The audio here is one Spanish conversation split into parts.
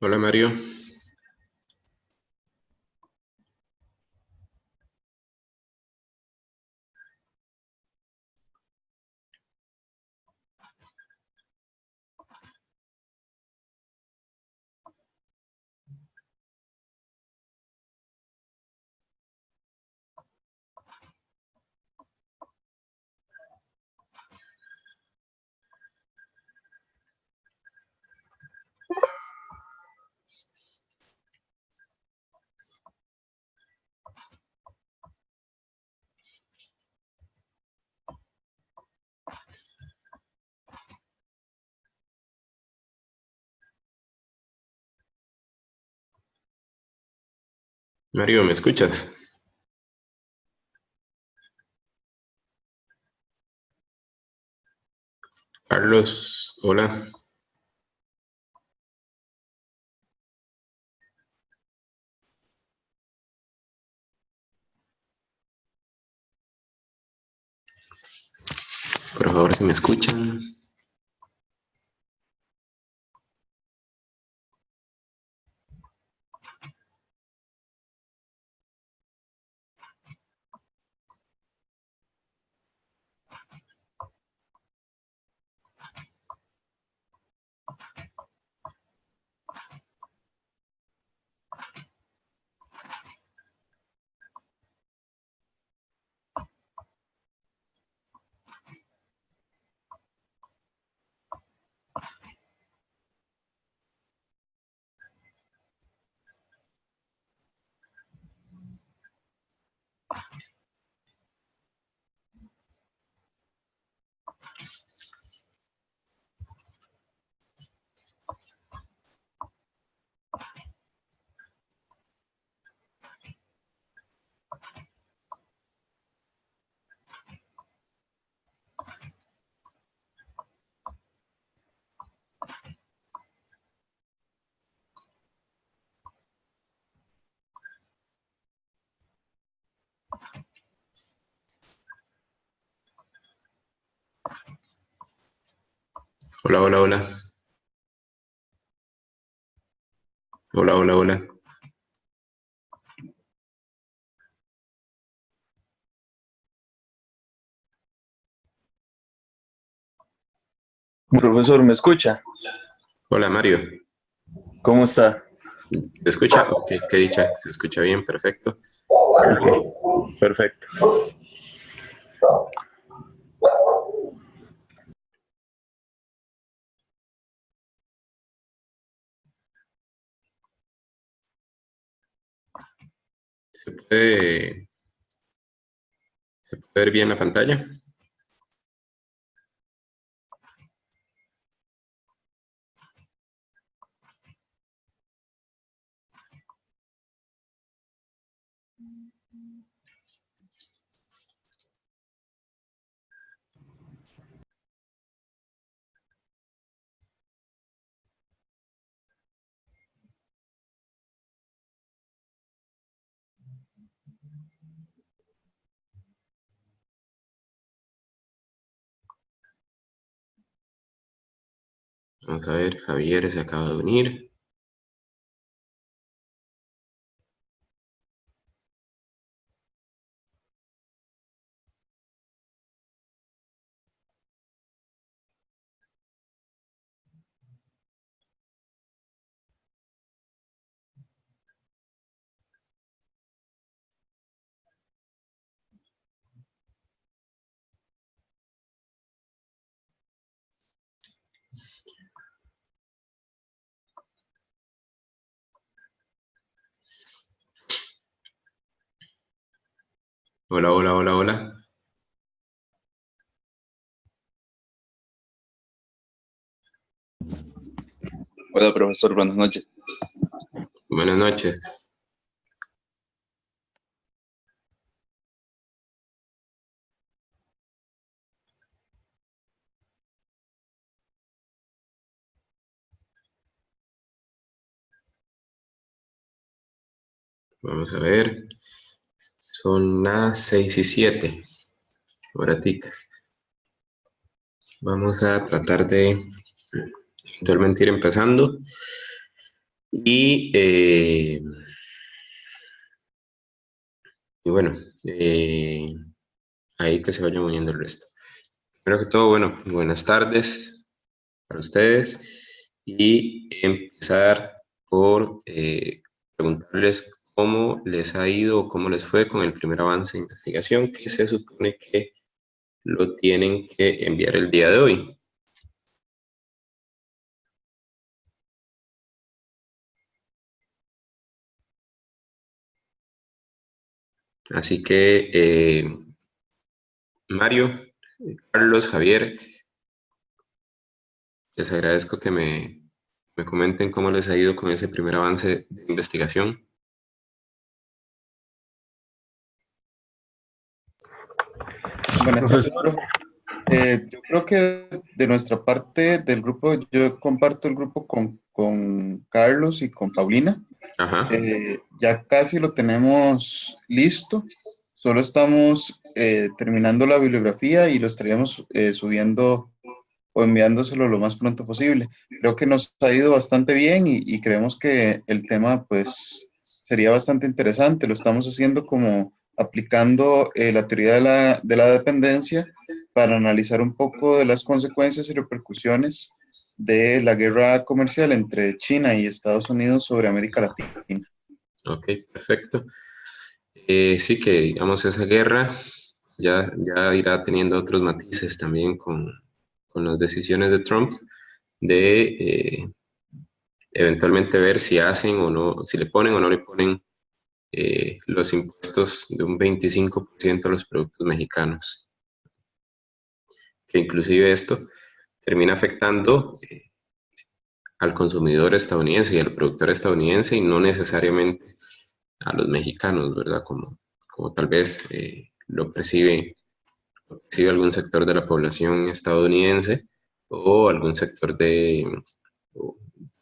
Hola Mario, Mario, ¿me escuchas? Carlos, hola. Por favor, si me escuchan. Hola, hola, hola. Hola, hola, hola. Profesor, ¿me escucha? Hola Mario. ¿Cómo está? ¿Se escucha? Ok, qué dicha. Se escucha bien, perfecto. Ok, perfecto. ¿Se puede ver bien la pantalla? Vamos a ver, Javier se acaba de unir. Hola, hola, hola, hola. Hola, profesor, buenas noches. Buenas noches. Vamos a ver. Son las 6:07. Horatica. Vamos a tratar de eventualmente ir empezando. Y, y bueno, ahí que se vayan uniendo el resto. Primero que todo, bueno, buenas tardes para ustedes y empezar por preguntarles cómo les ha ido o cómo les fue con el primer avance de investigación que se supone que lo tienen que enviar el día de hoy. Así que, Mario, Carlos, Javier, les agradezco que me comenten cómo les ha ido con ese primer avance de investigación. Buenas tardes, profe. Yo creo que de nuestra parte del grupo, yo comparto el grupo con Carlos y con Paulina. Ajá. Ya casi lo tenemos listo. Solo estamos terminando la bibliografía y lo estaríamos subiendo o enviándoselo lo más pronto posible. Creo que nos ha ido bastante bien y creemos que el tema pues sería bastante interesante. Lo estamos haciendo como aplicando la teoría de la dependencia para analizar un poco de las consecuencias y repercusiones de la guerra comercial entre China y Estados Unidos sobre América Latina. Ok, perfecto. Sí que, digamos, esa guerra ya irá teniendo otros matices también con las decisiones de Trump de eventualmente ver si hacen o no, si le ponen o no le ponen los impuestos de un 25% a los productos mexicanos. Que inclusive esto termina afectando al consumidor estadounidense y al productor estadounidense y no necesariamente a los mexicanos, ¿verdad? Como tal vez lo percibe algún sector de la población estadounidense o algún sector de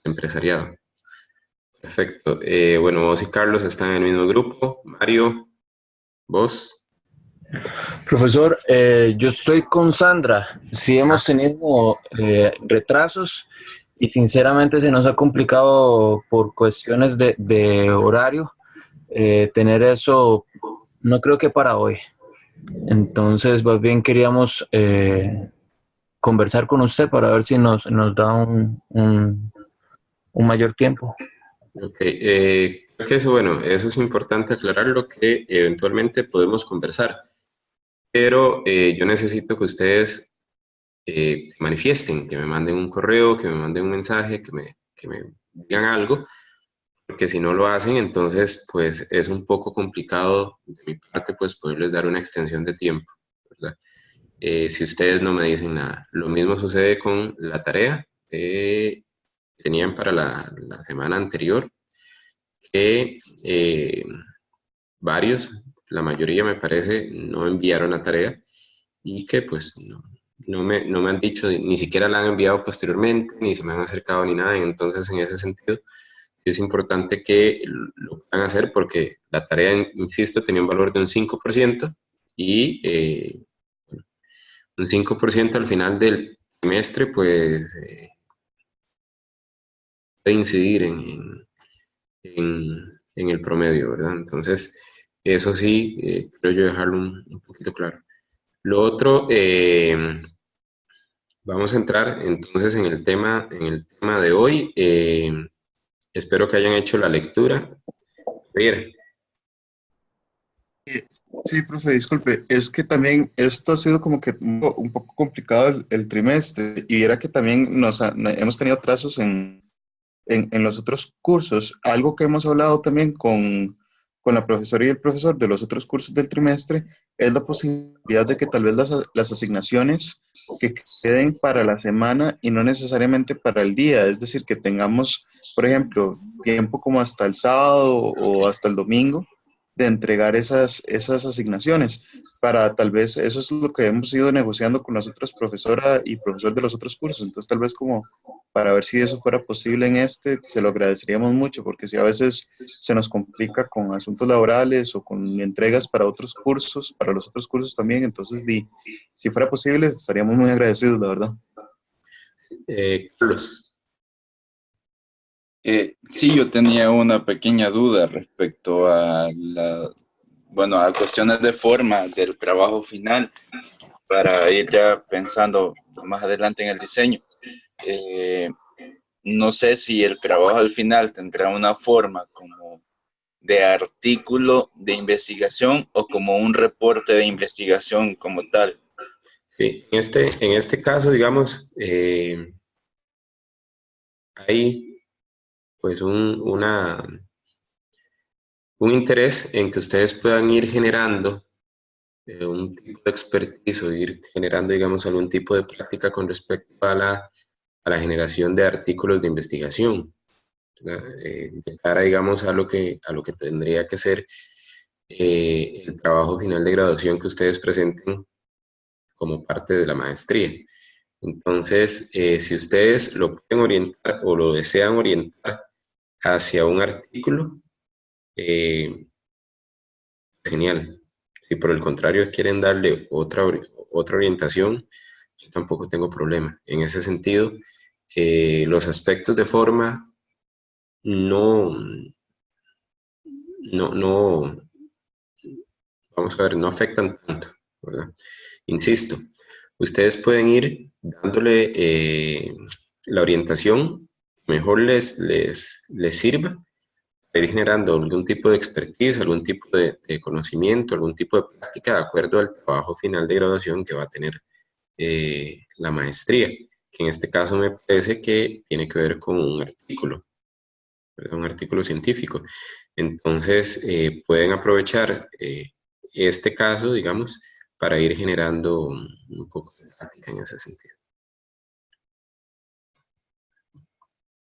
empresariado. Perfecto. Bueno, vos y Carlos están en el mismo grupo. Mario, vos. Profesor, yo estoy con Sandra. Sí hemos tenido retrasos y sinceramente se nos ha complicado por cuestiones de horario tener eso, no creo que para hoy. Entonces, más bien queríamos conversar con usted para ver si nos da un mayor tiempo. Ok, creo que eso, bueno, eso es importante aclararlo, que eventualmente podemos conversar, pero yo necesito que ustedes manifiesten, que me manden un correo, que me manden un mensaje, que me digan algo, porque si no lo hacen, entonces pues es un poco complicado de mi parte pues poderles dar una extensión de tiempo, ¿verdad? Si ustedes no me dicen nada. Lo mismo sucede con la tarea que tenían para la semana anterior, que varios, la mayoría me parece, no enviaron la tarea y que pues no me han dicho, ni siquiera la han enviado posteriormente, ni se me han acercado ni nada. Entonces, en ese sentido, es importante que lo puedan hacer porque la tarea, insisto, tenía un valor de un 5% y un 5% al final del trimestre, pues puede incidir en el promedio, ¿verdad? Entonces, eso sí, creo yo dejarlo un poquito claro. Lo otro, vamos a entrar entonces en el tema de hoy. Espero que hayan hecho la lectura. Bien. Sí, profe, disculpe, es que también esto ha sido como que un poco complicado el trimestre y viera que también hemos tenido atrasos en los otros cursos. Algo que hemos hablado también con la profesora y el profesor de los otros cursos del trimestre es la posibilidad de que tal vez las asignaciones que queden para la semana y no necesariamente para el día, es decir, que tengamos, por ejemplo, tiempo como hasta el sábado o hasta el domingo de entregar esas asignaciones para tal vez, eso es lo que hemos ido negociando con las otras profesora y profesor de los otros cursos, entonces tal vez como para ver si eso fuera posible en este, se lo agradeceríamos mucho, porque si a veces se nos complica con asuntos laborales o con entregas para otros cursos, para los otros cursos también, entonces si fuera posible estaríamos muy agradecidos, la verdad. Carlos. Sí, yo tenía una pequeña duda respecto a a cuestiones de forma del trabajo final para ir ya pensando más adelante en el diseño. Eh, no sé si el trabajo al final tendrá una forma como de artículo de investigación o como un reporte de investigación como tal. Sí, en este caso, digamos, hay pues un interés en que ustedes puedan ir generando un tipo de expertise o ir generando, digamos, algún tipo de práctica con respecto a la generación de artículos de investigación, de cara, digamos, a lo que tendría que ser el trabajo final de graduación que ustedes presenten como parte de la maestría. Entonces, si ustedes lo pueden orientar o lo desean orientar hacia un artículo, genial. Si por el contrario quieren darle otra orientación, yo tampoco tengo problema. En ese sentido, los aspectos de forma no, no, vamos a ver, no afectan tanto, ¿verdad? Insisto, ustedes pueden ir dándole la orientación que mejor les sirva para ir generando algún tipo de expertise, algún tipo de conocimiento, algún tipo de práctica de acuerdo al trabajo final de graduación que va a tener la maestría, que en este caso me parece que tiene que ver con un artículo, ¿verdad? Un artículo científico. Entonces, pueden aprovechar este caso, digamos, para ir generando un poco de práctica en ese sentido.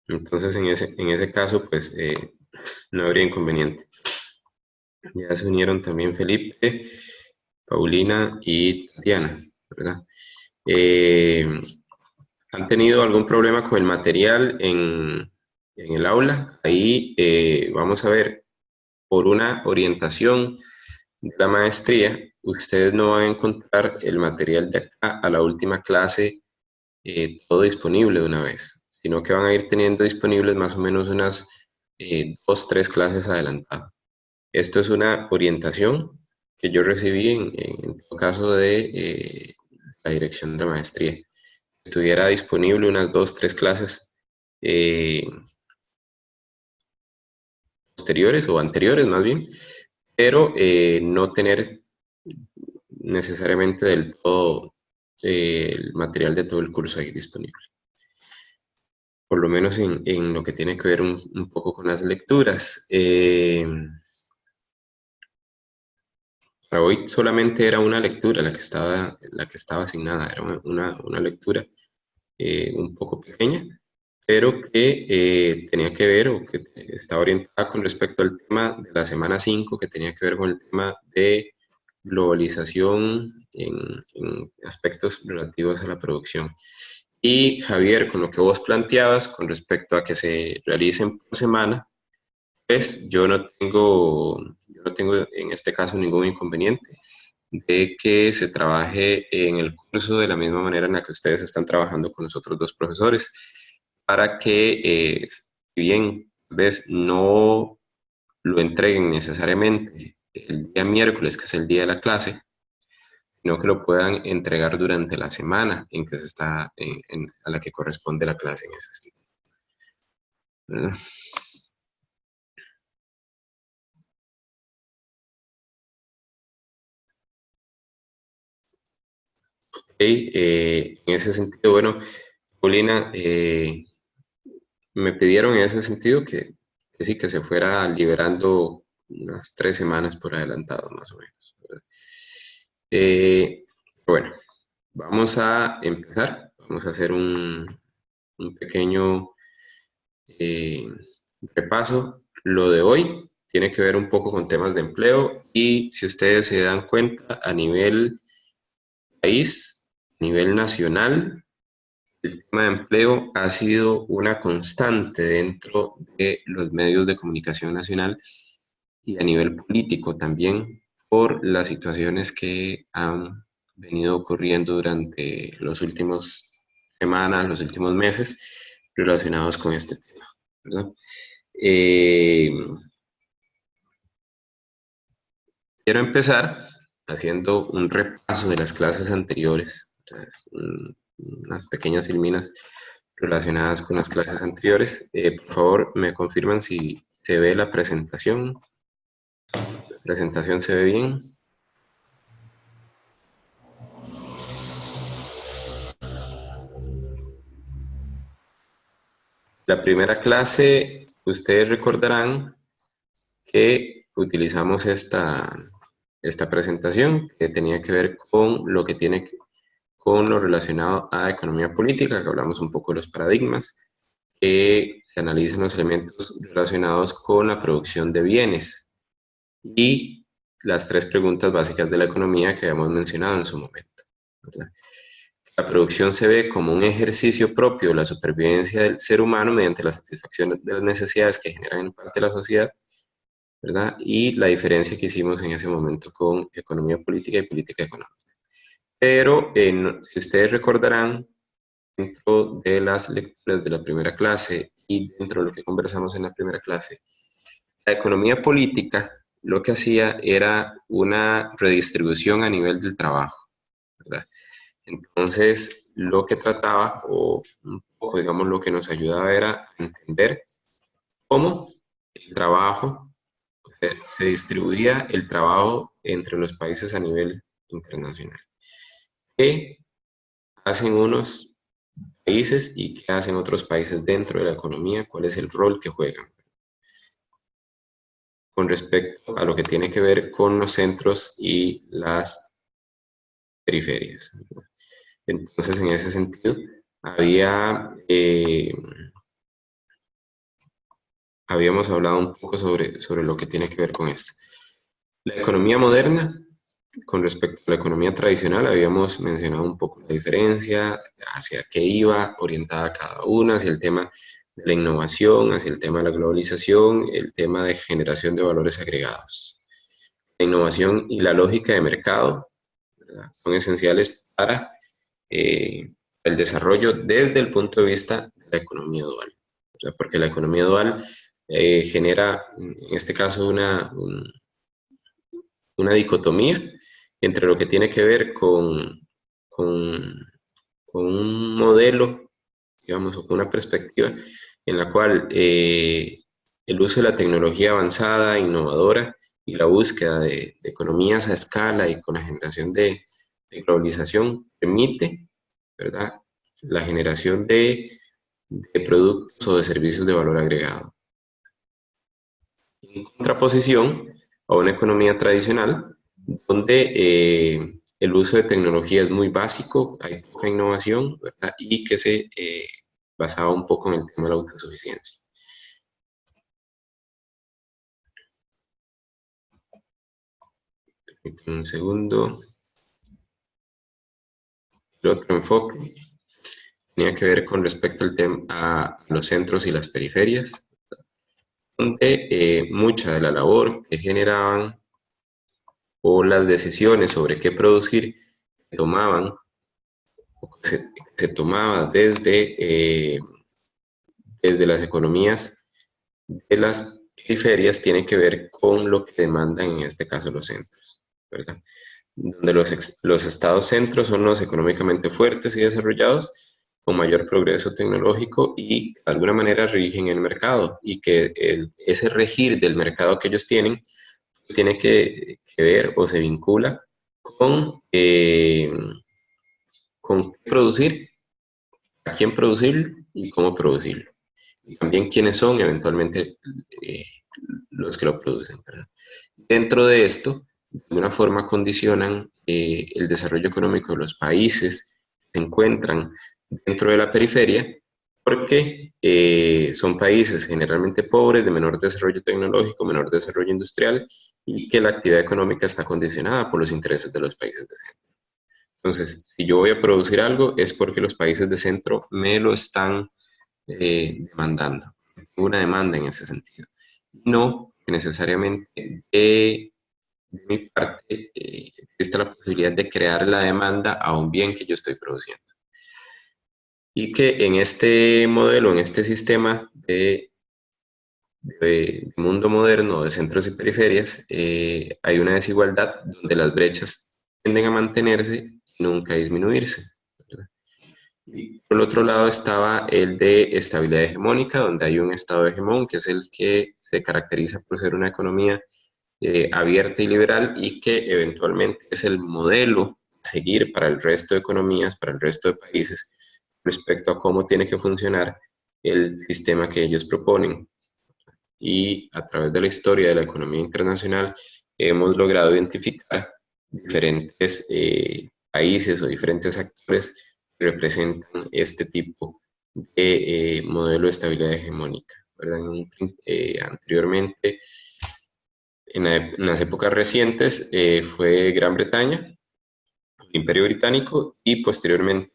Entonces, en ese caso, pues, no habría inconveniente. Ya se unieron también Felipe, Paulina y Tatiana, ¿verdad? ¿Han tenido algún problema con el material en el aula? Ahí vamos a ver, por una orientación de la maestría, ustedes no van a encontrar el material de acá a la última clase todo disponible de una vez, sino que van a ir teniendo disponibles más o menos unas 2, 3 clases adelantadas. Esto es una orientación que yo recibí en todo caso de la dirección de maestría. Estuviera disponible unas 2, 3 clases eh, posteriores o anteriores más bien, pero no tener necesariamente del todo el material de todo el curso ahí disponible. Por lo menos en lo que tiene que ver un poco con las lecturas. Para hoy solamente era una lectura la que estaba asignada, era una lectura un poco pequeña, pero que tenía que ver o que estaba orientada con respecto al tema de la semana 5, que tenía que ver con el tema de globalización en aspectos relativos a la producción. Y Javier, con lo que vos planteabas con respecto a que se realicen por semana, pues yo no tengo en este caso ningún inconveniente de que se trabaje en el curso de la misma manera en la que ustedes están trabajando con los otros dos profesores, para que, si bien tal vez no lo entreguen necesariamente el día miércoles, que es el día de la clase, sino que lo puedan entregar durante la semana en que se está, a la que corresponde la clase en ese sentido, ¿verdad? En ese sentido, bueno, Paulina, me pidieron en ese sentido que sí, que se fuera liberando unas 3 semanas por adelantado, más o menos, ¿verdad? Bueno, vamos a empezar. Vamos a hacer un pequeño eh, repaso. Lo de hoy tiene que ver un poco con temas de empleo y si ustedes se dan cuenta a nivel país, a nivel nacional, el tema de empleo ha sido una constante dentro de los medios de comunicación nacional y a nivel político también por las situaciones que han venido ocurriendo durante los últimos semanas, los últimos meses relacionados con este tema. ¿verdad? Quiero empezar haciendo un repaso de las clases anteriores, unas pequeñas filminas relacionadas con las clases anteriores. Por favor, me confirman si se ve la presentación. La presentación se ve bien. La primera clase, ustedes recordarán que utilizamos esta presentación que tenía que ver con lo que tiene con lo relacionado a economía política, que hablamos un poco de los paradigmas, que se analizan los elementos relacionados con la producción de bienes y las 3 preguntas básicas de la economía que habíamos mencionado en su momento, ¿verdad? La producción se ve como un ejercicio propio de la supervivencia del ser humano mediante la satisfacción de las necesidades que generan en parte la sociedad, ¿verdad? Y la diferencia que hicimos en ese momento con economía política y política económica. Pero si ustedes recordarán, dentro de las lecturas de la primera clase y dentro de lo que conversamos en la primera clase, la economía política lo que hacía era una redistribución a nivel del trabajo, ¿verdad? Entonces, lo que trataba, o un poco, digamos, lo que nos ayudaba era entender cómo el trabajo, se distribuía el trabajo entre los países a nivel internacional. ¿Qué hacen unos países y qué hacen otros países dentro de la economía? ¿Cuál es el rol que juegan? Con respecto a lo que tiene que ver con los centros y las periferias. Entonces, en ese sentido, habíamos hablado un poco sobre lo que tiene que ver con esto. La economía moderna, con respecto a la economía tradicional, habíamos mencionado un poco la diferencia, hacia qué iba orientada cada una, hacia el tema de la innovación, hacia el tema de la globalización, el tema de generación de valores agregados. La innovación y la lógica de mercado, ¿verdad?, son esenciales para el desarrollo desde el punto de vista de la economía dual, ¿verdad? Porque la economía dual genera, en este caso, una dicotomía entre lo que tiene que ver con un modelo, digamos, o con una perspectiva en la cual el uso de la tecnología avanzada, innovadora, y la búsqueda de economías a escala y con la generación de globalización permite, ¿verdad?, la generación de productos o de servicios de valor agregado. En contraposición a una economía tradicional, donde el uso de tecnología es muy básico, hay poca innovación, ¿verdad?, y que se basaba un poco en el tema de la autosuficiencia. Un segundo. El otro enfoque tenía que ver con respecto al tema a los centros y las periferias, donde mucha de la labor que generaban o las decisiones sobre qué producir tomaban o se tomaba desde las economías de las periferias tiene que ver con lo que demandan en este caso los centros, ¿verdad? Donde los estados centros son los económicamente fuertes y desarrollados, con mayor progreso tecnológico y de alguna manera rigen el mercado, y que ese regir del mercado que ellos tienen tiene que ver o se vincula con qué producir, a quién producirlo y cómo producirlo. Y también quiénes son eventualmente los que lo producen, ¿verdad? Dentro de esto, de alguna forma condicionan el desarrollo económico de los países que se encuentran dentro de la periferia, porque son países generalmente pobres, de menor desarrollo tecnológico, menor desarrollo industrial, y que la actividad económica está condicionada por los intereses de los países de centro. Entonces, si yo voy a producir algo, es porque los países de centro me lo están demandando. Una demanda en ese sentido. No necesariamente de mi parte existe la posibilidad de crear la demanda a un bien que yo estoy produciendo. Y que en este modelo, en este sistema de de mundo moderno, de centros y periferias, hay una desigualdad donde las brechas tienden a mantenerse y nunca a disminuirse, ¿verdad? Y por el otro lado estaba el de estabilidad hegemónica, donde hay un estado hegemón, que es el que se caracteriza por ser una economía abierta y liberal y que eventualmente es el modelo a seguir para el resto de economías, para el resto de países, respecto a cómo tiene que funcionar el sistema que ellos proponen. Y a través de la historia de la economía internacional hemos logrado identificar diferentes países o diferentes actores que representan este tipo de modelo de estabilidad hegemónica, ¿verdad? Anteriormente, en las épocas recientes, fue Gran Bretaña, el Imperio Británico, y posteriormente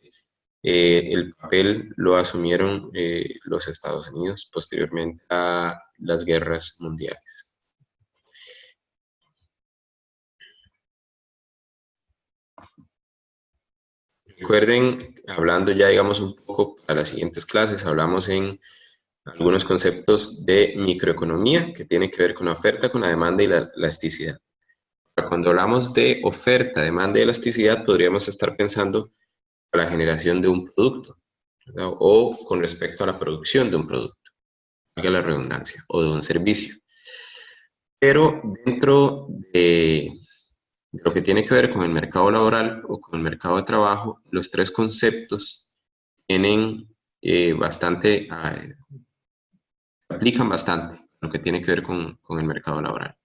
el papel lo asumieron los Estados Unidos posteriormente a las guerras mundiales. Recuerden, hablando ya digamos un poco para las siguientes clases, hablamos en algunos conceptos de microeconomía que tienen que ver con la oferta, con la demanda y la elasticidad. Cuando hablamos de oferta, demanda y elasticidad, podríamos estar pensando en la generación de un producto, ¿verdad? O con respecto a la producción de un producto, valga la redundancia, o de un servicio. Pero dentro de lo que tiene que ver con el mercado laboral o con el mercado de trabajo, los tres conceptos tienen aplican bastante lo que tiene que ver con el mercado laboral.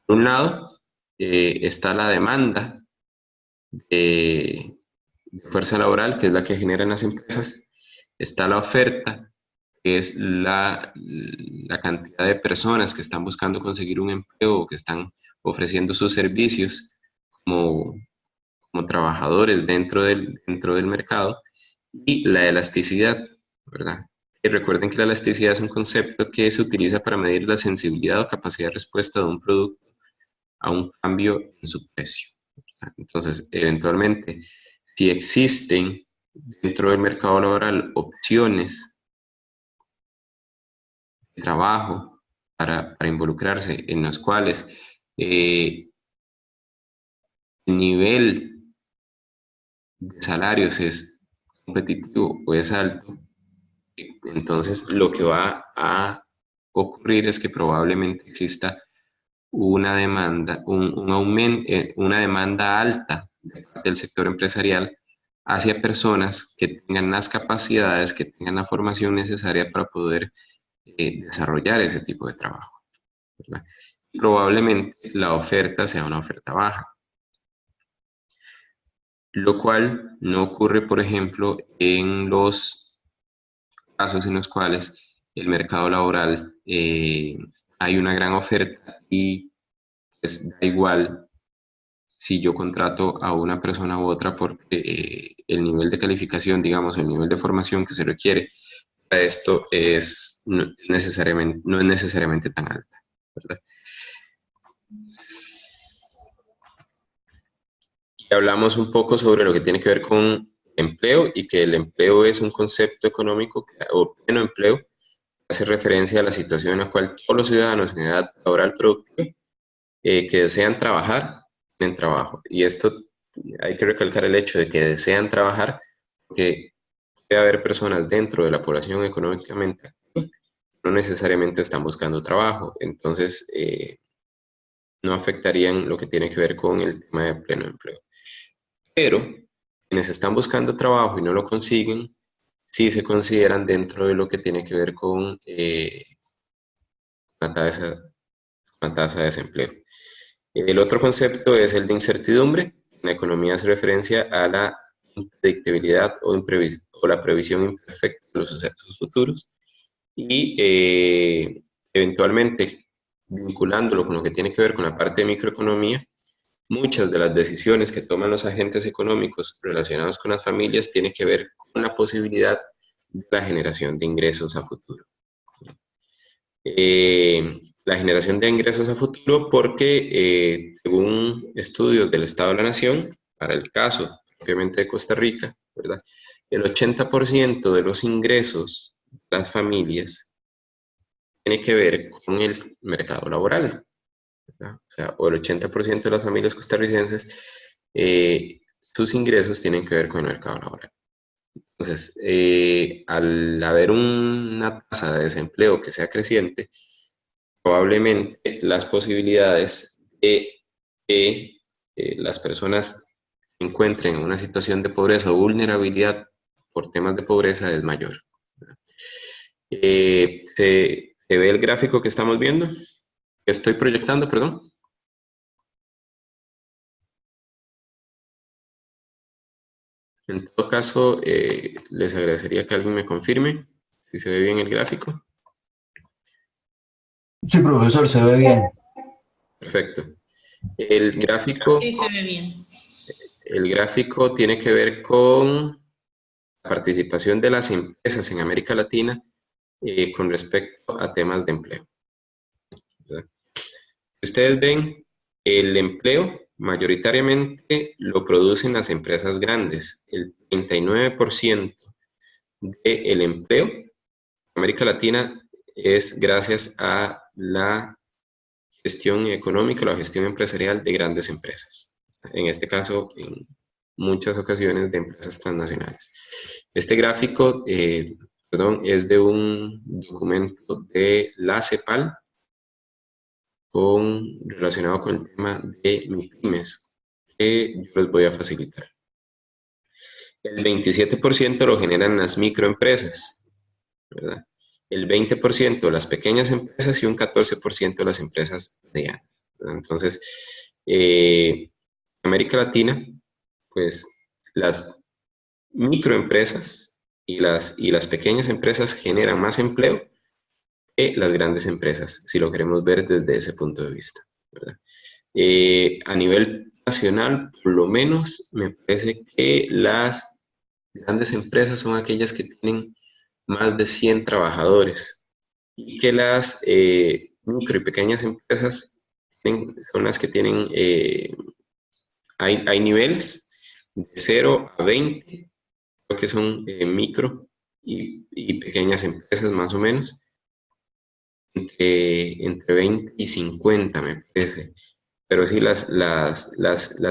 Por un lado, está la demanda de fuerza laboral, que es la que generan las empresas. Está la oferta, que es la cantidad de personas que están buscando conseguir un empleo o que están ofreciendo sus servicios como trabajadores dentro del mercado. Y la elasticidad, ¿verdad? Y recuerden que la elasticidad es un concepto que se utiliza para medir la sensibilidad o capacidad de respuesta de un producto a un cambio en su precio. Entonces, eventualmente, si existen dentro del mercado laboral opciones de trabajo para involucrarse en las cuales el nivel de salarios es competitivo o es alto, entonces lo que va a ocurrir es que probablemente exista una demanda, un aumento, una demanda alta del sector empresarial hacia personas que tengan las capacidades, que tengan la formación necesaria para poder desarrollar ese tipo de trabajo, ¿verdad? Probablemente la oferta sea una oferta baja, lo cual no ocurre, por ejemplo, en los casos en los cuales el mercado laboral hay una gran oferta y pues da igual si yo contrato a una persona u otra porque el nivel de calificación, digamos, el nivel de formación que se requiere para esto no es necesariamente tan alta, ¿verdad? Y hablamos un poco sobre lo que tiene que ver con empleo y que el empleo es un concepto económico o pleno empleo que hace referencia a la situación en la cual todos los ciudadanos en edad laboral productiva que desean trabajar en trabajo. Y esto hay que recalcar el hecho de que desean trabajar porque puede haber personas dentro de la población económicamente activa que no necesariamente están buscando trabajo. Entonces, no afectarían lo que tiene que ver con el tema de pleno empleo. Pero quienes están buscando trabajo y no lo consiguen, sí se consideran dentro de lo que tiene que ver con la tasa de desempleo. El otro concepto es el de incertidumbre. En la economía hace referencia a la impredictibilidad o la previsión imperfecta de los sucesos futuros. Y eventualmente, vinculándolo con lo que tiene que ver con la parte de microeconomía, muchas de las decisiones que toman los agentes económicos relacionados con las familias tienen que ver con la posibilidad de la generación de ingresos a futuro. La generación de ingresos a futuro porque, según estudios del Estado de la Nación, para el caso propiamente de Costa Rica, ¿verdad? El 80% de los ingresos de las familias tiene que ver con el mercado laboral, ¿verdad? O sea, o el 80% de las familias costarricenses, sus ingresos tienen que ver con el mercado laboral. Entonces, al haber una tasa de desempleo que sea creciente, probablemente las posibilidades de que las personas se encuentren en una situación de pobreza o vulnerabilidad por temas de pobreza es mayor. ¿Se ve el gráfico que estamos viendo? Que estoy proyectando, perdón. En todo caso, les agradecería que alguien me confirme si se ve bien el gráfico. Sí, profesor, se ve bien. Perfecto. El gráfico, Sí, se ve bien. el gráfico tiene que ver con la participación de las empresas en América Latina con respecto a temas de empleo, ¿verdad? Si ustedes ven, el empleo mayoritariamente lo producen las empresas grandes. El 39% del empleo en América Latina es gracias a la gestión económica, la gestión empresarial de grandes empresas. En este caso, en muchas ocasiones de empresas transnacionales. Este gráfico, es de un documento de la CEPAL relacionado con el tema de MIPYMES, que yo les voy a facilitar. El 27% lo generan las microempresas, ¿verdad? El 20% las pequeñas empresas y un 14% las empresas medianas, ¿verdad? Entonces, América Latina, pues las microempresas y las pequeñas empresas generan más empleo que las grandes empresas, si lo queremos ver desde ese punto de vista, ¿verdad? A nivel nacional, por lo menos, me parece que las grandes empresas son aquellas que tienen más de 100 trabajadores y que las micro y pequeñas empresas son las que tienen, hay niveles de 0 a 20, creo que son micro y pequeñas empresas más o menos, entre 20 y 50 me parece, pero sí las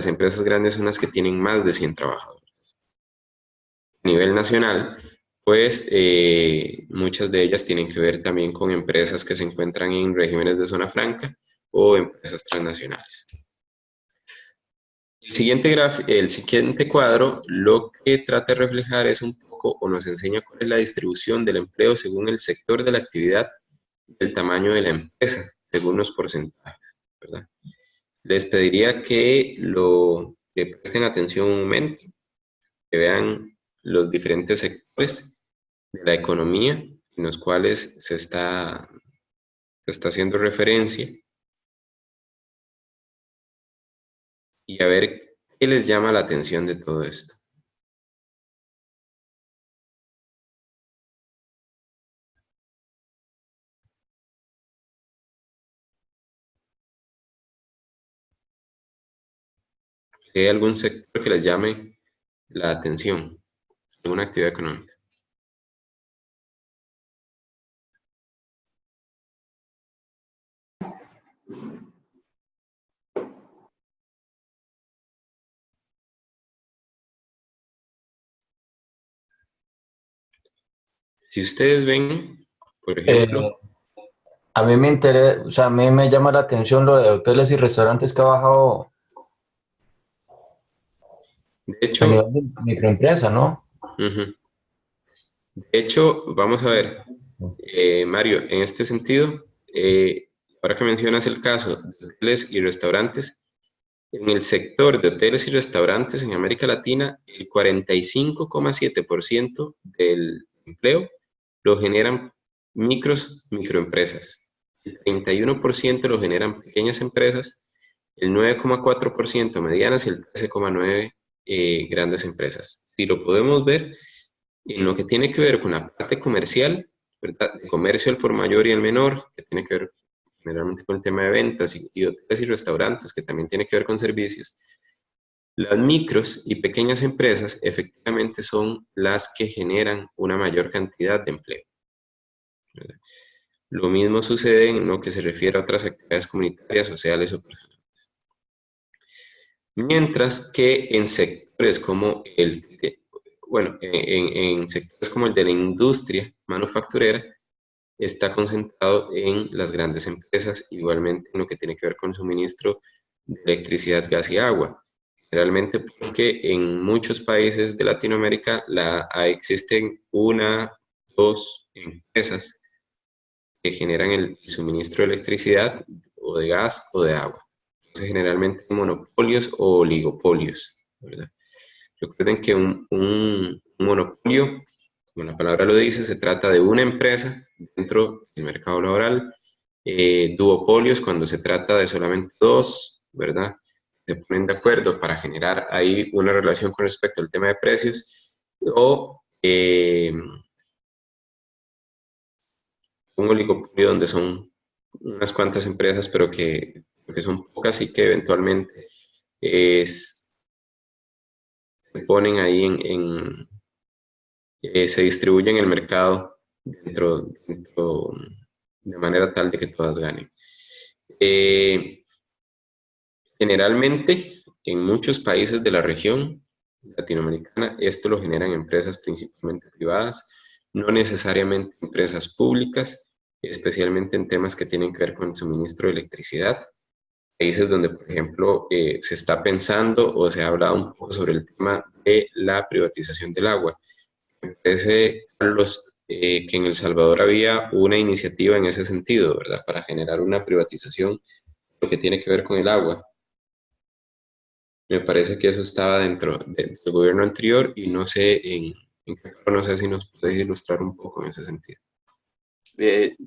empresas grandes son las que tienen más de 100 trabajadores. A nivel nacional, pues muchas de ellas tienen que ver también con empresas que se encuentran en regímenes de zona franca o empresas transnacionales. El siguiente cuadro lo que trata de reflejar es un poco, o nos enseña cuál es la distribución del empleo según el sector de la actividad y el tamaño de la empresa, según los porcentajes, ¿verdad? Les pediría que presten atención un momento, que vean los diferentes sectores de la economía en los cuales se está haciendo referencia y a ver qué les llama la atención de todo esto. Si hay algún sector que les llame la atención, alguna actividad económica. Si ustedes ven, por ejemplo, A mí me interesa, o sea, a mí me llama la atención lo de hoteles y restaurantes que ha bajado de a hecho, nivel de microempresa, ¿no? de hecho, vamos a ver, Mario, en este sentido, ahora que mencionas el caso de hoteles y restaurantes, en el sector de hoteles y restaurantes en América Latina, el 45,7% del empleo lo generan microempresas, el 31% lo generan pequeñas empresas, el 9,4% medianas y el 13,9% grandes empresas. Si lo podemos ver, en lo que tiene que ver con la parte comercial, ¿verdad? De comercio al por mayor y al menor, que tiene que ver generalmente con el tema de ventas y hoteles y restaurantes, que también tiene que ver con servicios. Las micros y pequeñas empresas efectivamente son las que generan una mayor cantidad de empleo, ¿verdad? Lo mismo sucede en lo que se refiere a otras actividades comunitarias, sociales o personales. Mientras que en sectores como en sectores como el de la industria manufacturera, está concentrado en las grandes empresas, igualmente en lo que tiene que ver con suministro de electricidad, gas y agua. Generalmente porque en muchos países de Latinoamérica existen una, dos empresas que generan el suministro de electricidad o de gas o de agua. Entonces, generalmente monopolios o oligopolios, ¿verdad? Recuerden que un monopolio, como la palabra lo dice, se trata de una empresa dentro del mercado laboral. Duopolios, cuando se trata de solamente dos, ¿verdad? Se ponen de acuerdo para generar ahí una relación con respecto al tema de precios. O un oligopolio donde son unas cuantas empresas, pero que son pocas y que eventualmente se ponen ahí se distribuyen el mercado dentro de manera tal de que todas ganen. Generalmente, en muchos países de la región latinoamericana, esto lo generan empresas principalmente privadas, no necesariamente empresas públicas, especialmente en temas que tienen que ver con el suministro de electricidad. Países donde, por ejemplo, se está pensando o se ha hablado un poco sobre el tema de la privatización del agua. Me parece, Carlos, que en El Salvador había una iniciativa en ese sentido, ¿verdad? Para generar una privatización, lo que tiene que ver con el agua. Me parece que eso estaba dentro del gobierno anterior y no sé no sé si nos puedes ilustrar un poco en ese sentido.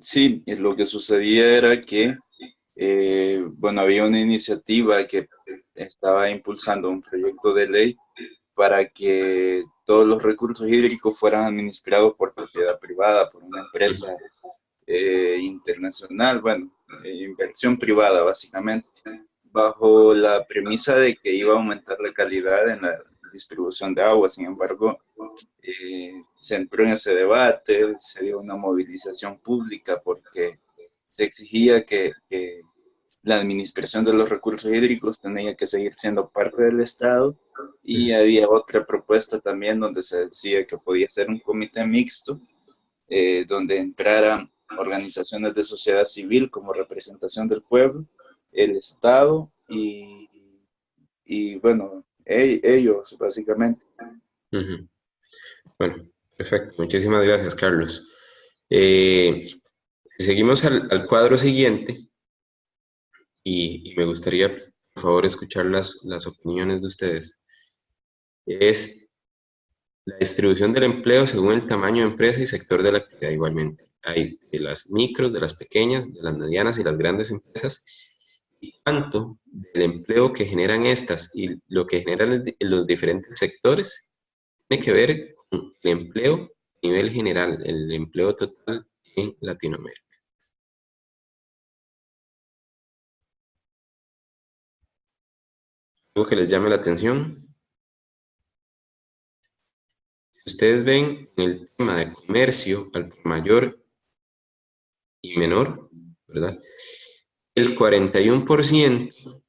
Sí, lo que sucedía era que, había una iniciativa que estaba impulsando un proyecto de ley para que todos los recursos hídricos fueran administrados por propiedad privada, por una empresa internacional, inversión privada básicamente, bajo la premisa de que iba a aumentar la calidad en la distribución de agua. Sin embargo, se entró en ese debate, se dio una movilización pública porque se exigía que la administración de los recursos hídricos tenía que seguir siendo parte del Estado, y había otra propuesta también donde se decía que podía ser un comité mixto, donde entraran organizaciones de sociedad civil como representación del pueblo, el Estado y ellos básicamente. Bueno, perfecto. Muchísimas gracias, Carlos. Seguimos al cuadro siguiente y me gustaría, por favor, escuchar las opiniones de ustedes. Es la distribución del empleo según el tamaño de empresa y sector de la actividad igualmente. Hay de las micros, de las pequeñas, de las medianas y las grandes empresas. Y cuánto del empleo que generan estas y lo que generan los diferentes sectores tiene que ver con el empleo a nivel general, el empleo total en Latinoamérica. ¿Algo que les llame la atención? Si ustedes ven en el tema de comercio al por mayor y menor, ¿verdad? El 41%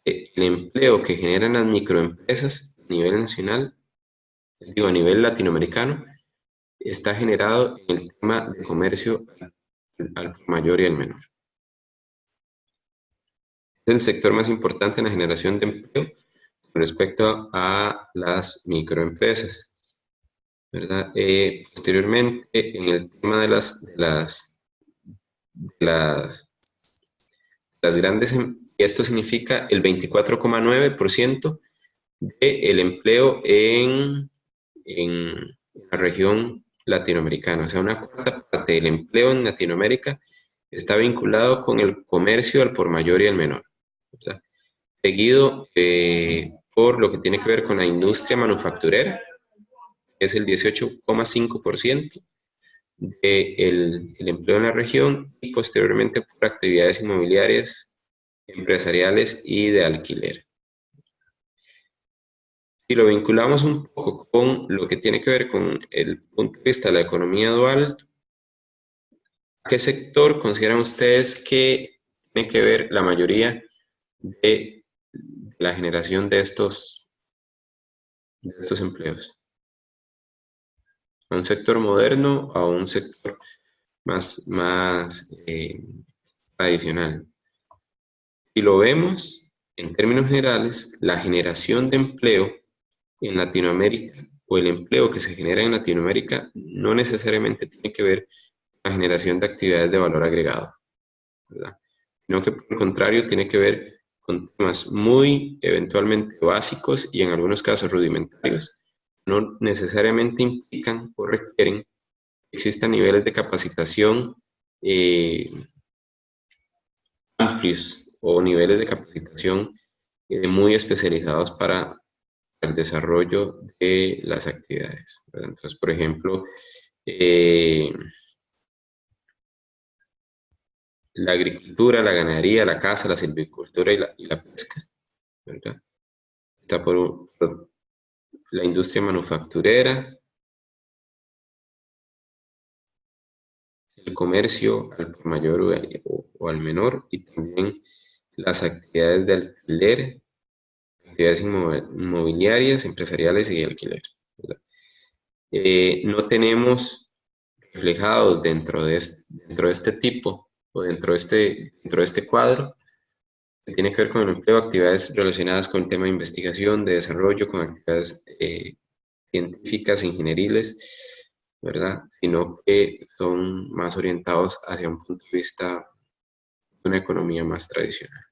del empleo que generan las microempresas a nivel nacional, a nivel latinoamericano, está generado en el tema de comercio al por mayor y al menor. Es el sector más importante en la generación de empleo con respecto a las microempresas, ¿verdad? Posteriormente, en el tema de las grandes, esto significa el 24,9% del empleo en la región latinoamericana. O sea, una cuarta parte del empleo en Latinoamérica está vinculado con el comercio al por mayor y al menor, ¿verdad? Seguido por lo que tiene que ver con la industria manufacturera, que es el 18,5% del empleo en la región, y posteriormente por actividades inmobiliarias, empresariales y de alquiler. Si lo vinculamos un poco con lo que tiene que ver con el punto de vista de la economía dual, ¿A qué sector consideran ustedes que tiene que ver la mayoría de la generación de estos empleos? ¿A un sector moderno o a un sector más tradicional? Si lo vemos en términos generales, la generación de empleo en Latinoamérica o el empleo que se genera en Latinoamérica no necesariamente tiene que ver con la generación de actividades de valor agregado, ¿verdad? Sino que por el contrario tiene que ver con temas muy eventualmente básicos y en algunos casos rudimentarios. No necesariamente implican o requieren que existan niveles de capacitación amplios o niveles de capacitación muy especializados para el desarrollo de las actividades, ¿verdad? Entonces, por ejemplo, la agricultura, la ganadería, la caza, la silvicultura y la pesca, ¿verdad? Está por la industria manufacturera, el comercio al por mayor o al menor, y también las actividades de alquiler, actividades inmobiliarias, empresariales y de alquiler, ¿verdad? No tenemos reflejados dentro de este tipo o dentro de este cuadro que tiene que ver con el empleo, actividades relacionadas con el tema de investigación, de desarrollo, con actividades científicas, ingenieriles, ¿verdad? Sino que son más orientados hacia un punto de vista de una economía más tradicional.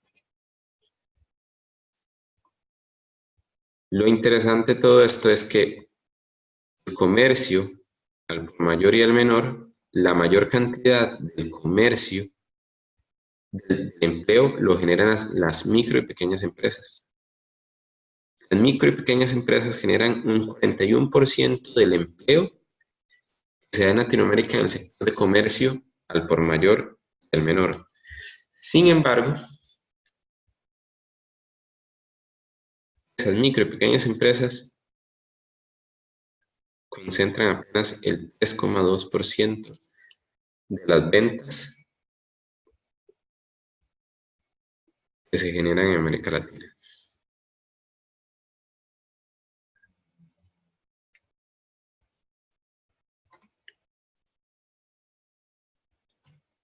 Lo interesante de todo esto es que el comercio, al mayor y al menor, la mayor cantidad del comercio, del empleo, lo generan las micro y pequeñas empresas. Las micro y pequeñas empresas generan un 41% del empleo que se da en Latinoamérica en el sector de comercio, al por mayor y al menor. Sin embargo, esas micro y pequeñas empresas concentran apenas el 3,2% de las ventas que se generan en América Latina.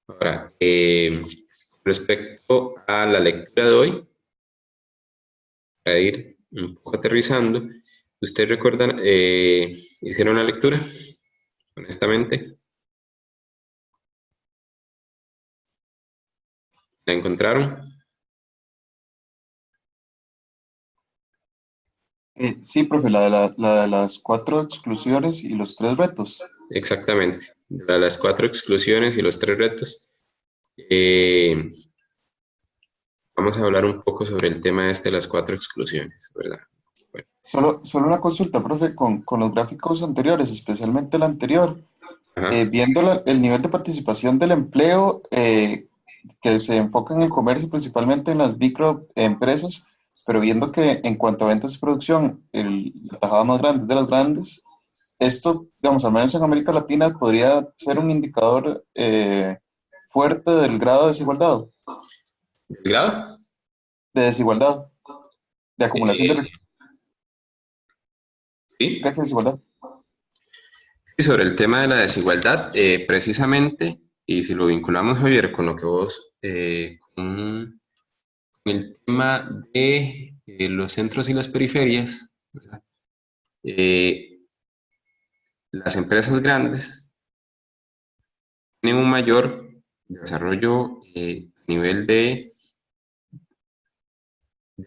Ahora, respecto a la lectura de hoy, para ir un poco aterrizando, ¿ustedes recuerdan, hicieron la lectura? Honestamente, ¿la encontraron? Sí, profe, la de las 4 exclusiones y los 3 retos. Exactamente, de las 4 exclusiones y los 3 retos. Vamos a hablar un poco sobre el tema de las 4 exclusiones, ¿verdad? Bueno. Solo una consulta, profe, con los gráficos anteriores, especialmente el anterior, Ajá. viendo el nivel de participación del empleo que se enfoca en el comercio, principalmente en las microempresas, pero viendo que en cuanto a ventas y producción, la tajada más grande es de las grandes, esto, digamos, al menos en América Latina, podría ser un indicador fuerte del grado de desigualdad, ¿Del grado? de desigualdad, de acumulación de Sí. riqueza y desigualdad. Y sobre el tema de la desigualdad, precisamente, y si lo vinculamos, Javier, con lo que vos, con el tema de los centros y las periferias, ¿verdad? Las empresas grandes tienen un mayor desarrollo a nivel de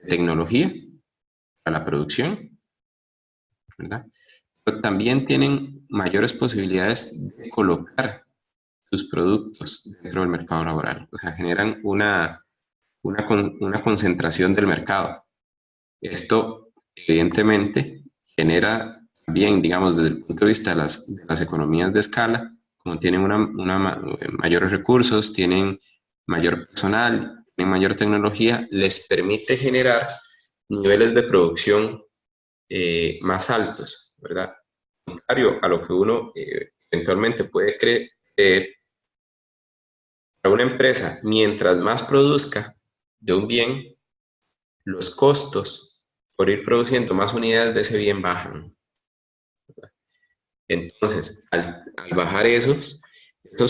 tecnología para la producción, ¿verdad? Pero también tienen mayores posibilidades de colocar sus productos dentro del mercado laboral. O sea, generan una concentración del mercado. Esto, evidentemente, genera también, digamos, desde el punto de vista de las economías de escala, como tienen mayores recursos, tienen mayor personal, tienen mayor tecnología, les permite generar niveles de producción más altos, ¿verdad? Contrario a lo que uno eventualmente puede creer, para una empresa, mientras más produzca de un bien, los costos por ir produciendo más unidades de ese bien bajan. Entonces, al bajar esos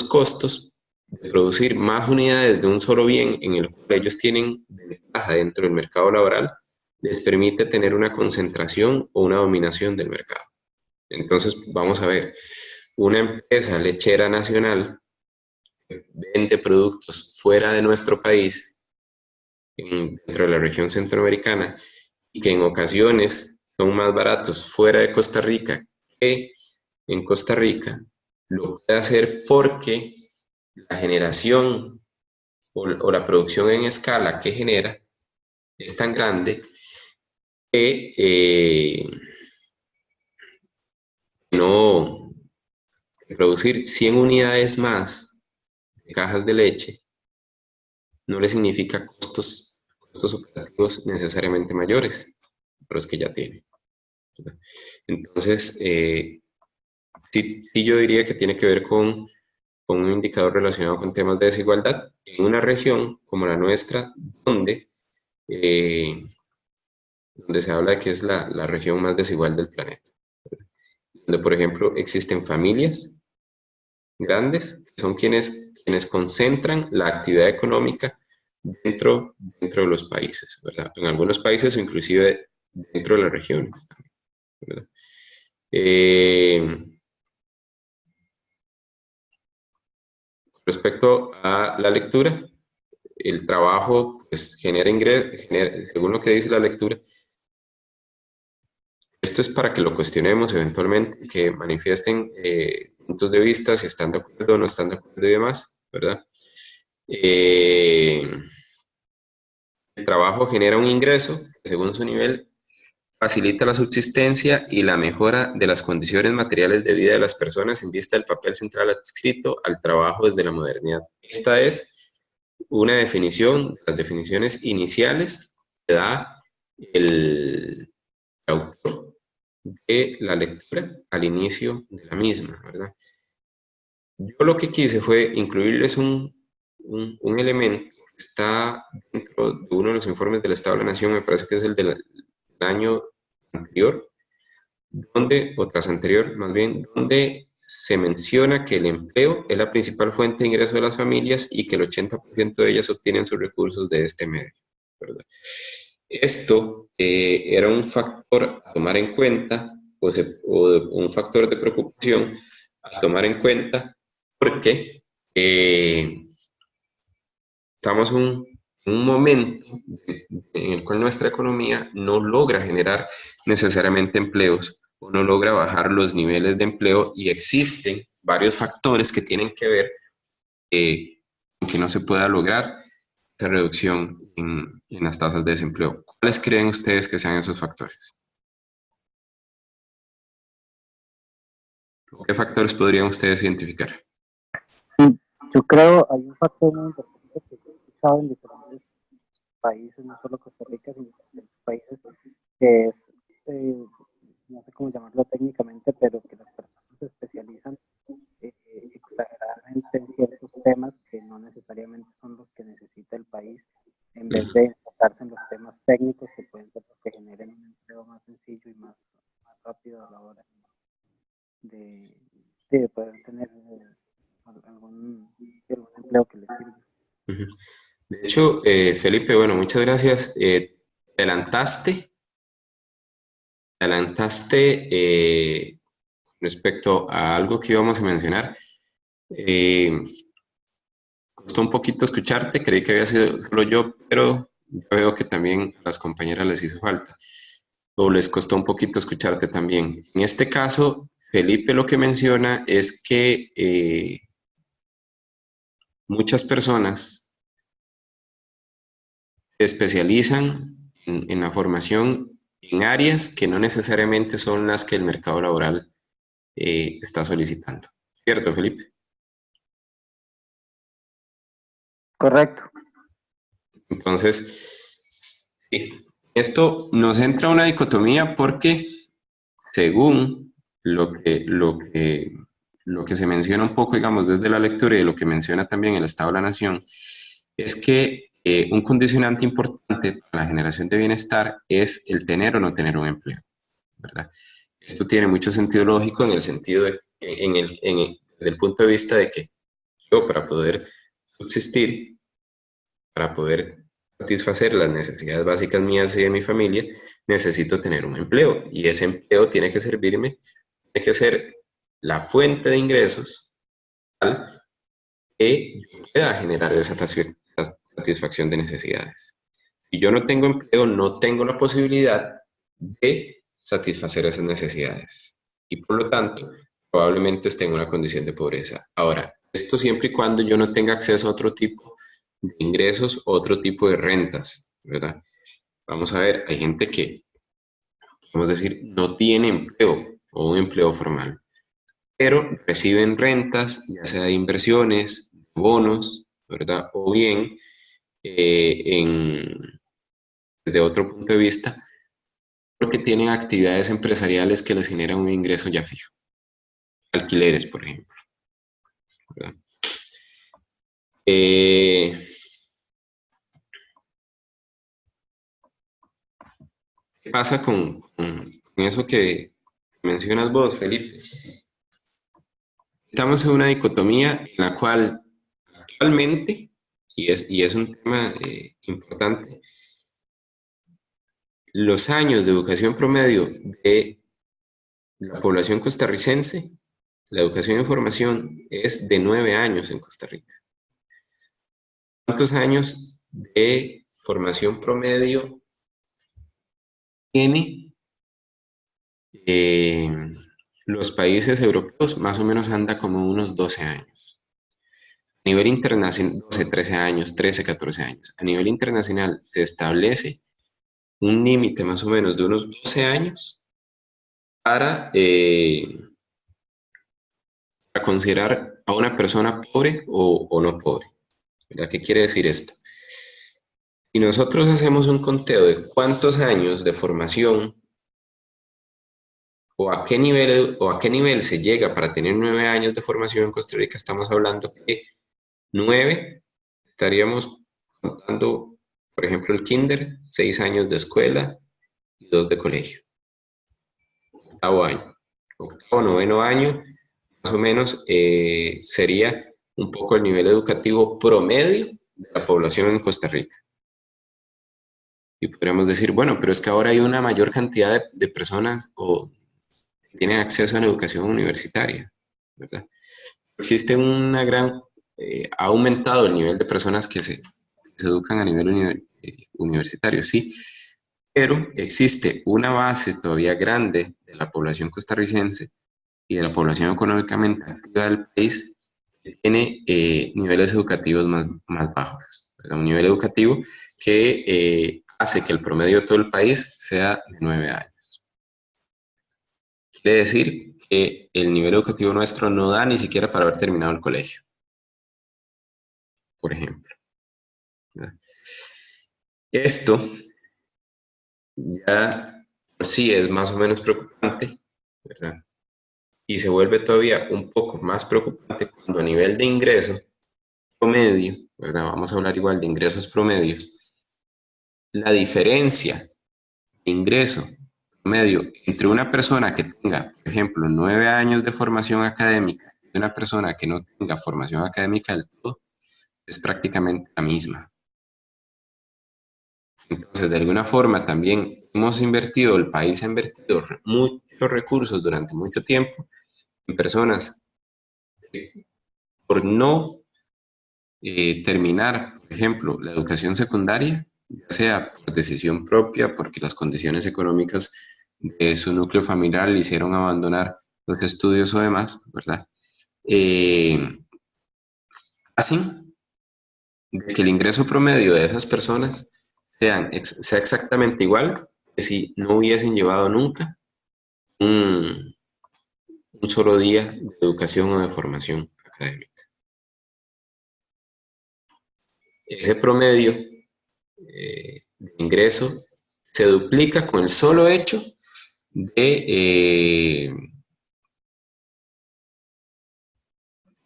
costos de producir más unidades de un solo bien en el cual ellos tienen ventaja dentro del mercado laboral, les permite tener una concentración o una dominación del mercado. Entonces, vamos a ver, una empresa lechera nacional que vende productos fuera de nuestro país, dentro de la región centroamericana, y que en ocasiones son más baratos fuera de Costa Rica que en Costa Rica, lo puede hacer porque la generación o la producción en escala que genera es tan grande que no producir 100 unidades más de cajas de leche no le significa costos operativos necesariamente mayores a los que ya tiene. Entonces, sí, yo diría que tiene que ver con un indicador relacionado con temas de desigualdad en una región como la nuestra, donde se habla de que es la región más desigual del planeta. Donde, por ejemplo, existen familias grandes, que son quienes concentran la actividad económica dentro de los países, ¿verdad? En algunos países o inclusive dentro de la región, ¿verdad? Respecto a la lectura, el trabajo pues, genera ingresos, según lo que dice la lectura. Esto es para que lo cuestionemos eventualmente, que manifiesten puntos de vista, si están de acuerdo o no están de acuerdo y demás, ¿verdad? El trabajo genera un ingreso que, según su nivel, facilita la subsistencia y la mejora de las condiciones materiales de vida de las personas en vista del papel central adscrito al trabajo desde la modernidad. Esta es una definición, las definiciones iniciales que da el autor de la lectura al inicio de la misma, ¿verdad? Yo lo que quise fue incluirles un elemento que está dentro de uno de los informes del Estado de la Nación, me parece que es el del año anterior, o tras anterior, más bien, donde se menciona que el empleo es la principal fuente de ingreso de las familias y que el 80% de ellas obtienen sus recursos de este medio, ¿verdad? Esto era un factor a tomar en cuenta, o un factor de preocupación a tomar en cuenta, porque estamos en un momento en el cual nuestra economía no logra generar necesariamente empleos o no logra bajar los niveles de empleo, y existen varios factores que tienen que ver con que no se pueda lograr esa reducción en las tasas de desempleo. ¿Cuáles creen ustedes que sean esos factores? ¿Qué factores podrían ustedes identificar? Yo creo hay un factor muy importante que he escuchado en diferentes países, no solo Costa Rica, sino en diferentes países, que es, no sé cómo llamarlo técnicamente, pero que las personas se especializan exageradamente en ciertos temas que no necesariamente son los que necesita el país, en vez de enfocarse en los temas técnicos que pueden ser los que generen un empleo más sencillo y más rápido a la hora de poder tener algún empleo que les sirva. De hecho, Felipe, bueno, muchas gracias. Adelantaste respecto a algo que íbamos a mencionar. Costó un poquito escucharte, creí que había sido solo yo, pero ya veo que también a las compañeras les hizo falta, o les costó un poquito escucharte también. En este caso, Felipe lo que menciona es que muchas personas se especializan en la formación en áreas que no necesariamente son las que el mercado laboral está solicitando. ¿Cierto, Felipe? Correcto. Entonces, sí, esto nos entra una dicotomía porque según lo que lo que se menciona un poco, digamos, desde la lectura y de lo que menciona también el Estado de la Nación, es que un condicionante importante para la generación de bienestar es el tener o no tener un empleo, ¿verdad? Esto tiene mucho sentido lógico en el sentido de, desde el punto de vista de que yo, para poder subsistir, para poder satisfacer las necesidades básicas mías y de mi familia, necesito tener un empleo, y ese empleo tiene que servirme, tiene que ser la fuente de ingresos tal que yo pueda generar esa satisfacción de necesidades. Si yo no tengo empleo, no tengo la posibilidad de satisfacer esas necesidades, y por lo tanto probablemente esté en una condición de pobreza. Ahora, esto siempre y cuando yo no tenga acceso a otro tipo de ingresos, otro tipo de rentas, ¿verdad? Vamos a ver, hay gente que, podemos decir, no tiene empleo o un empleo formal, pero reciben rentas, ya sea de inversiones, bonos, ¿verdad? O bien, desde otro punto de vista, porque tienen actividades empresariales que les generan un ingreso ya fijo. Alquileres, por ejemplo, ¿verdad? ¿Qué pasa con eso que mencionas vos, Felipe? Estamos en una dicotomía en la cual actualmente, y es un tema importante, los años de educación promedio de la población costarricense, la educación y formación es de 9 años en Costa Rica. ¿Cuántos años de formación promedio tiene los países europeos? Más o menos anda como unos 12 años. A nivel internacional, 12, 13 años, 13, 14 años. A nivel internacional se establece un límite más o menos de unos 12 años para considerar a una persona pobre o no pobre, ¿verdad? ¿Qué quiere decir esto? Si nosotros hacemos un conteo de cuántos años de formación o a qué nivel se llega para tener 9 años de formación en Costa Rica, estamos hablando que 9 estaríamos contando, por ejemplo, el kinder, 6 años de escuela y 2 de colegio. Octavo año, octavo, noveno año, más o menos sería un poco el nivel educativo promedio de la población en Costa Rica. Y podríamos decir, bueno, pero es que ahora hay una mayor cantidad de personas que tienen acceso a la educación universitaria, ¿verdad? Existe una gran, ha aumentado el nivel de personas que se educan a nivel universitario, sí, pero existe una base todavía grande de la población costarricense y de la población económicamente activa del país que tiene niveles educativos más bajos, ¿verdad? Un nivel educativo que hace que el promedio de todo el país sea de 9 años. Quiere decir que el nivel educativo nuestro no da ni siquiera para haber terminado el colegio, por ejemplo, ¿verdad? Esto ya por sí es más o menos preocupante, ¿verdad? Y se vuelve todavía un poco más preocupante cuando a nivel de ingreso promedio, ¿verdad? Vamos a hablar igual de ingresos promedios. La diferencia de ingreso promedio entre una persona que tenga, por ejemplo, 9 años de formación académica y una persona que no tenga formación académica del todo, es prácticamente la misma. Entonces, de alguna forma, también hemos invertido, el país ha invertido muchos recursos durante mucho tiempo en personas que por no terminar, por ejemplo, la educación secundaria, ya sea por decisión propia, porque las condiciones económicas de su núcleo familiar le hicieron abandonar los estudios o demás, ¿verdad? Hacen que el ingreso promedio de esas personas sea exactamente igual que si no hubiesen llevado nunca un solo día de educación o de formación académica. Ese promedio de ingreso se duplica con el solo hecho de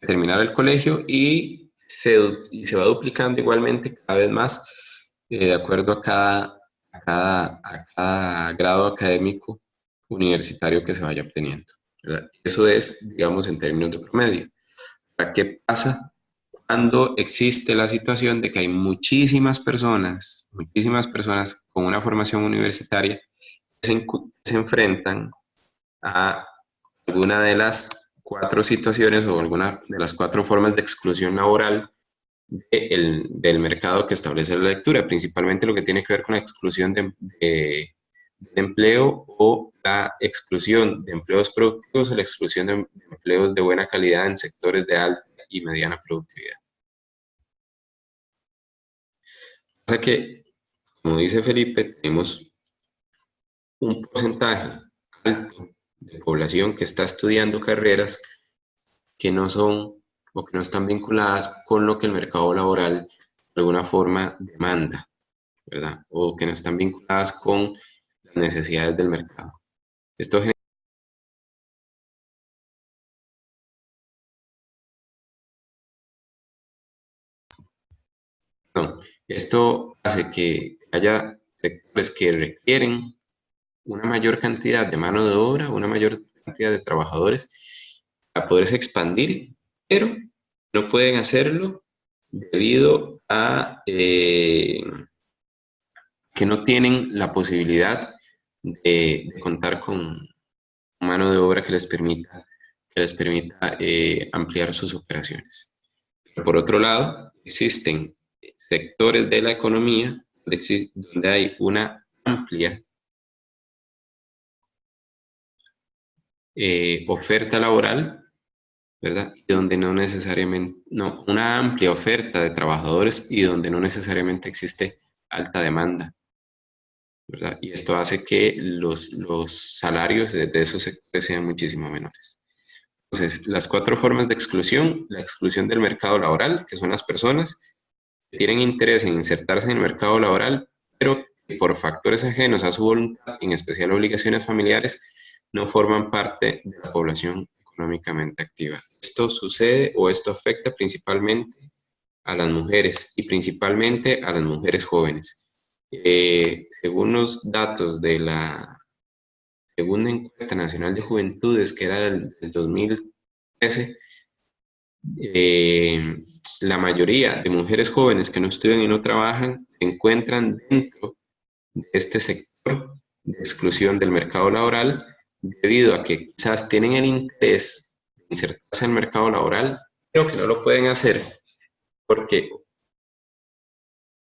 terminar el colegio y se va duplicando igualmente cada vez más de acuerdo a cada grado académico universitario que se vaya obteniendo, ¿verdad? Eso es, digamos, en términos de promedio. ¿Qué pasa cuando existe la situación de que hay muchísimas personas con una formación universitaria que se enfrentan a alguna de las 4 situaciones o alguna de las 4 formas de exclusión laboral del mercado que establece la lectura, principalmente lo que tiene que ver con la exclusión de empleo o la exclusión de empleos productivos o la exclusión de empleos de buena calidad en sectores de alta y mediana productividad. O sea que, como dice Felipe, tenemos un porcentaje alto de población que está estudiando carreras que no son o que no están vinculadas con lo que el mercado laboral de alguna forma demanda, ¿verdad? O que no están vinculadas con las necesidades del mercado. Entonces, esto hace que haya sectores que requieren una mayor cantidad de mano de obra, una mayor cantidad de trabajadores para poderse expandir, pero no pueden hacerlo debido a que no tienen la posibilidad de contar con mano de obra que les permita ampliar sus operaciones. Pero por otro lado, existen sectores de la economía donde hay una amplia oferta laboral, ¿verdad? Y donde no necesariamente, una amplia oferta de trabajadores y donde no necesariamente existe alta demanda, ¿verdad? Y esto hace que los salarios de esos sectores sean muchísimo menores. Entonces, las 4 formas de exclusión: la exclusión del mercado laboral, que son las personas que tienen interés en insertarse en el mercado laboral, pero que por factores ajenos a su voluntad, en especial obligaciones familiares, no forman parte de la población económicamente activa. Esto sucede o esto afecta principalmente a las mujeres y principalmente a las mujeres jóvenes. Según los datos de la segunda encuesta nacional de juventudes, que era del 2013, la mayoría de mujeres jóvenes que no estudian y no trabajan se encuentran dentro de este sector de exclusión del mercado laboral, debido a que quizás tienen el interés de insertarse en el mercado laboral, pero que no lo pueden hacer porque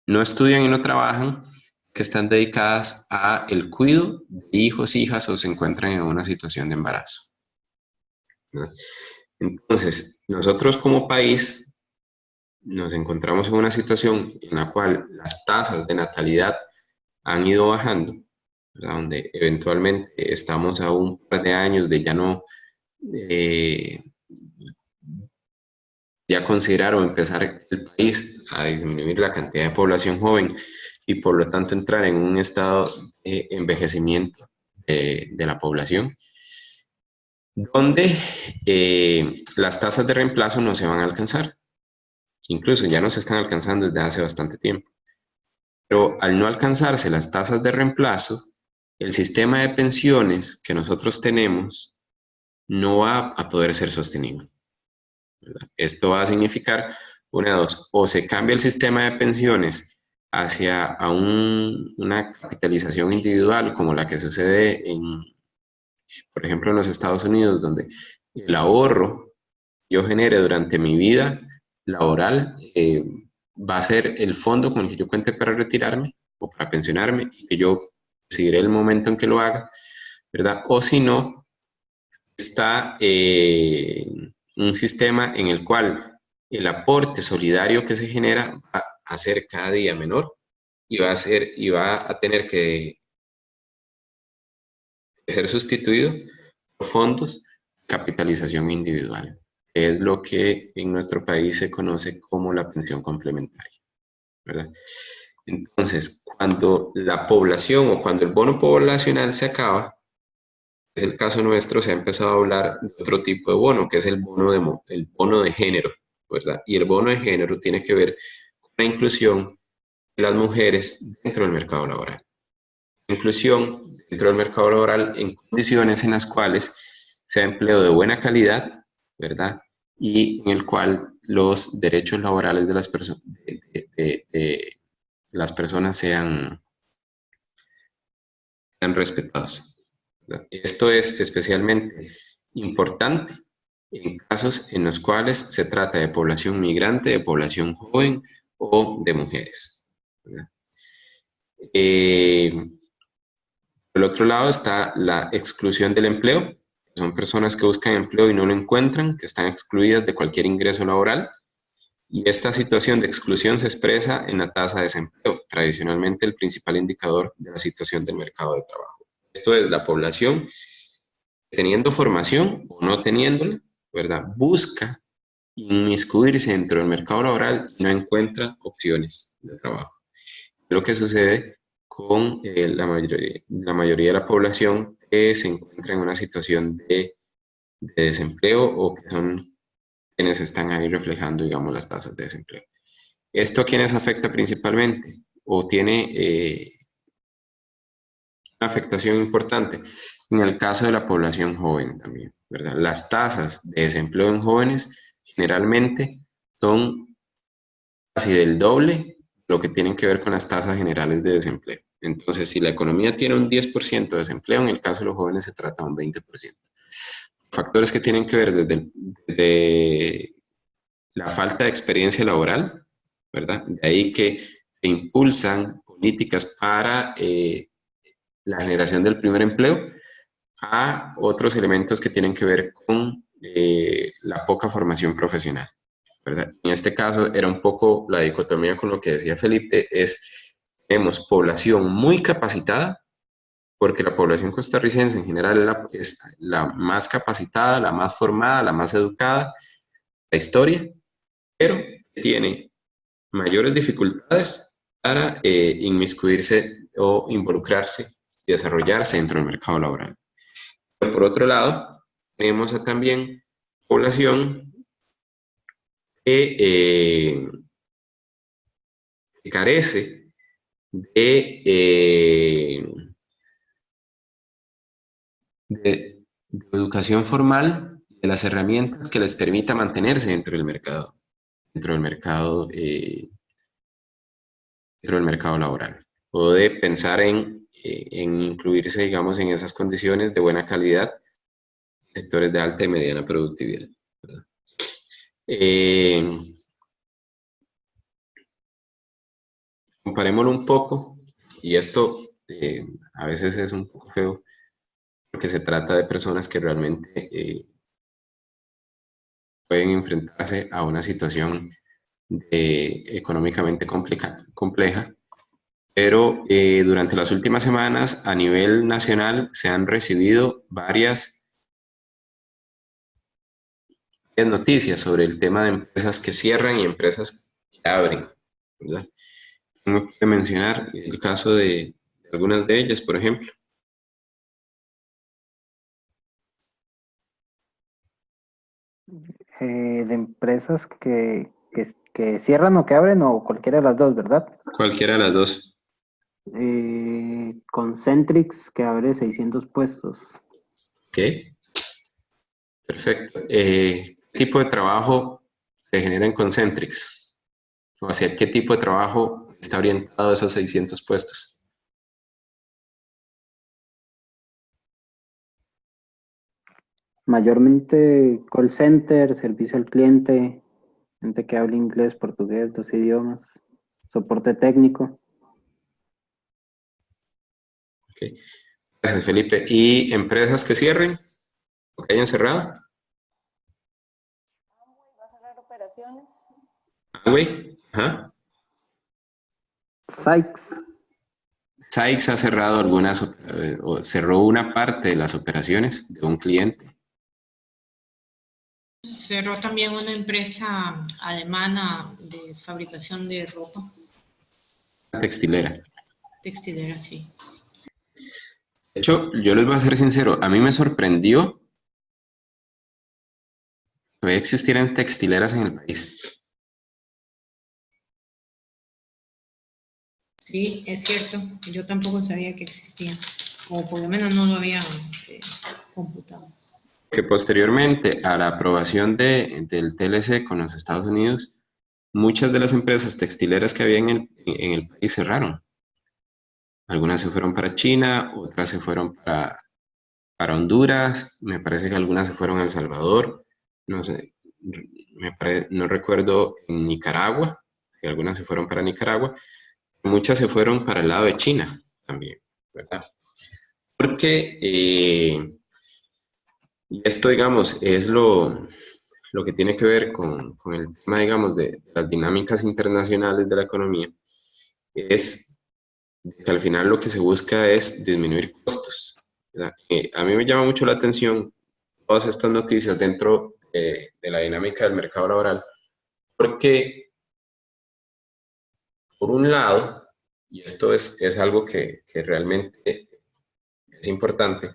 no estudian y no trabajan, que están dedicadas a el cuidado de hijos, hijas, o se encuentran en una situación de embarazo. Entonces, nosotros como país nos encontramos en una situación en la cual las tasas de natalidad han ido bajando, ¿verdad? Donde eventualmente estamos a un par de años de ya considerar o empezar el país a disminuir la cantidad de población joven y por lo tanto entrar en un estado de envejecimiento de la población, donde las tasas de reemplazo no se van a alcanzar. Incluso ya no se están alcanzando desde hace bastante tiempo. Pero al no alcanzarse las tasas de reemplazo, el sistema de pensiones que nosotros tenemos no va a poder ser sostenible, ¿verdad? Esto va a significar una de dos: o se cambia el sistema de pensiones hacia una capitalización individual, como la que sucede por ejemplo, en los Estados Unidos, donde el ahorro que yo genere durante mi vida laboral va a ser el fondo con el que yo cuente para retirarme o para pensionarme, y que yo decidiré el momento en que lo haga, ¿verdad? O si no, está un sistema en el cual el aporte solidario que se genera va a ser cada día menor y va a tener que ser sustituido por fondos de capitalización individual. Es lo que en nuestro país se conoce como la pensión complementaria, ¿verdad? Entonces, cuando la población o cuando el bono poblacional se acaba, es el caso nuestro, se ha empezado a hablar de otro tipo de bono, que es el bono de género, ¿verdad? Y el bono de género tiene que ver con la inclusión de las mujeres dentro del mercado laboral. Inclusión dentro del mercado laboral en condiciones en las cuales sea empleo de buena calidad, ¿verdad? Y en el cual los derechos laborales de las personas sean respetados, ¿verdad? Esto es especialmente importante en casos en los cuales se trata de población migrante, de población joven o de mujeres, ¿verdad? Por el otro lado está la exclusión del empleo. Son personas que buscan empleo y no lo encuentran, que están excluidas de cualquier ingreso laboral. Y esta situación de exclusión se expresa en la tasa de desempleo, tradicionalmente el principal indicador de la situación del mercado de trabajo. Esto es la población, teniendo formación o no teniéndola, ¿verdad? Busca inmiscuirse dentro del mercado laboral y no encuentra opciones de trabajo. Lo que sucede con la mayoría de la población que se encuentra en una situación de desempleo o que son quienes están ahí reflejando, digamos, las tasas de desempleo. ¿Esto a quiénes afecta principalmente? ¿O tiene una afectación importante? En el caso de la población joven también, ¿verdad? Las tasas de desempleo en jóvenes generalmente son casi del doble lo que tienen que ver con las tasas generales de desempleo. Entonces, si la economía tiene un 10% de desempleo, en el caso de los jóvenes se trata de un 20%. Factores que tienen que ver desde la falta de experiencia laboral, ¿verdad? De ahí que se impulsan políticas para la generación del primer empleo, a otros elementos que tienen que ver con la poca formación profesional, ¿verdad? En este caso era un poco la dicotomía con lo que decía Felipe, tenemos población muy capacitada, porque la población costarricense en general es la más capacitada, la más formada, la más educada, la historia, pero tiene mayores dificultades para inmiscuirse o involucrarse y desarrollarse dentro del mercado laboral. Pero por otro lado, tenemos también población que carece de educación formal, de las herramientas que les permita mantenerse dentro del mercado, dentro del mercado, dentro del mercado laboral, o de pensar en incluirse, digamos, en esas condiciones de buena calidad, sectores de alta y mediana productividad, ¿verdad? Comparémoslo un poco, y esto a veces es un poco feo, porque se trata de personas que realmente pueden enfrentarse a una situación económicamente compleja, pero durante las últimas semanas a nivel nacional se han recibido varias noticias sobre el tema de empresas que cierran y empresas que abren, ¿verdad? Tengo que mencionar el caso de algunas de ellas, por ejemplo. De empresas que cierran o que abren o cualquiera de las dos, ¿verdad? Cualquiera de las dos. Concentrix, que abre 600 puestos. Ok, perfecto. ¿Qué tipo de trabajo se genera en Concentrix? ¿O hacia qué tipo de trabajo está orientado esos 600 puestos? Mayormente call center, servicio al cliente, gente que habla inglés, portugués, 2 idiomas, soporte técnico. Okay. Gracias, Felipe. ¿Y empresas que cierren o que hayan cerrado? ¿Va a cerrar operaciones? Amway, ajá. Sykes. Sykes ha cerrado o cerró una parte de las operaciones de un cliente. Cerró también una empresa alemana de fabricación de ropa. Textilera. Textilera, sí. De hecho, yo les voy a ser sincero, a mí me sorprendió que existieran textileras en el país. Sí, es cierto. Yo tampoco sabía que existía, o por lo menos no lo había computado. Que posteriormente a la aprobación del TLC con los Estados Unidos, muchas de las empresas textileras que había en el país cerraron. Algunas se fueron para China, otras se fueron para Honduras, me parece que algunas se fueron a El Salvador, no sé, no recuerdo, en Nicaragua, que algunas se fueron para Nicaragua, muchas se fueron para el lado de China también, ¿verdad? Porque, y esto, digamos, es lo que tiene que ver con el tema, digamos, de las dinámicas internacionales de la economía, es que al final lo que se busca es disminuir costos, ¿verdad? A mí me llama mucho la atención todas estas noticias dentro de la dinámica del mercado laboral, porque por un lado, y esto es algo que realmente es importante,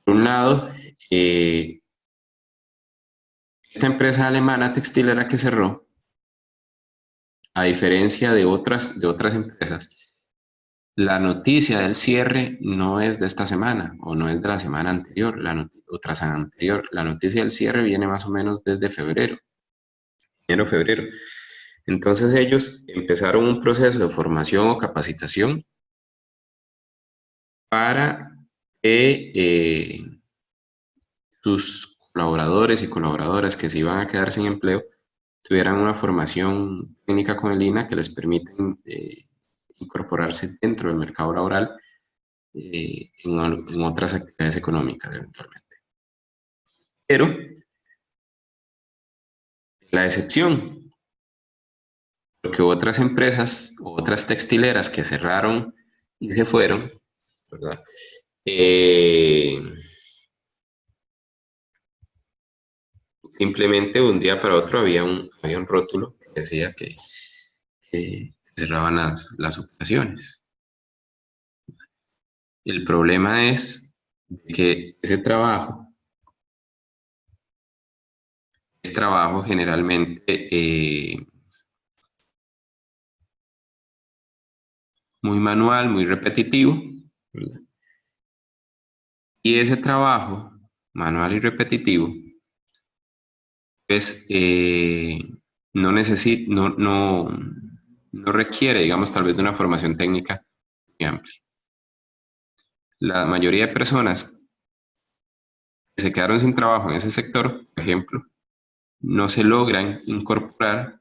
por un lado, esta empresa alemana textilera que cerró, a diferencia de otras empresas, la noticia del cierre no es de esta semana o no es de la semana anterior o tras anterior. La noticia del cierre viene más o menos desde febrero, enero, febrero. Entonces ellos empezaron un proceso de formación o capacitación para que sus colaboradores y colaboradoras que se iban a quedar sin empleo tuvieran una formación técnica con el INA que les permiten incorporarse dentro del mercado laboral en otras actividades económicas eventualmente. Pero la excepción, porque otras empresas, otras textileras que cerraron y se fueron, ¿verdad? Simplemente de un día para otro había un rótulo que decía que cerraban las operaciones. El problema es que ese trabajo es trabajo generalmente muy manual, muy repetitivo, ¿verdad? Y ese trabajo manual y repetitivo, pues no requiere, digamos, tal vez de una formación técnica muy amplia. La mayoría de personas que se quedaron sin trabajo en ese sector, por ejemplo, no se logran incorporar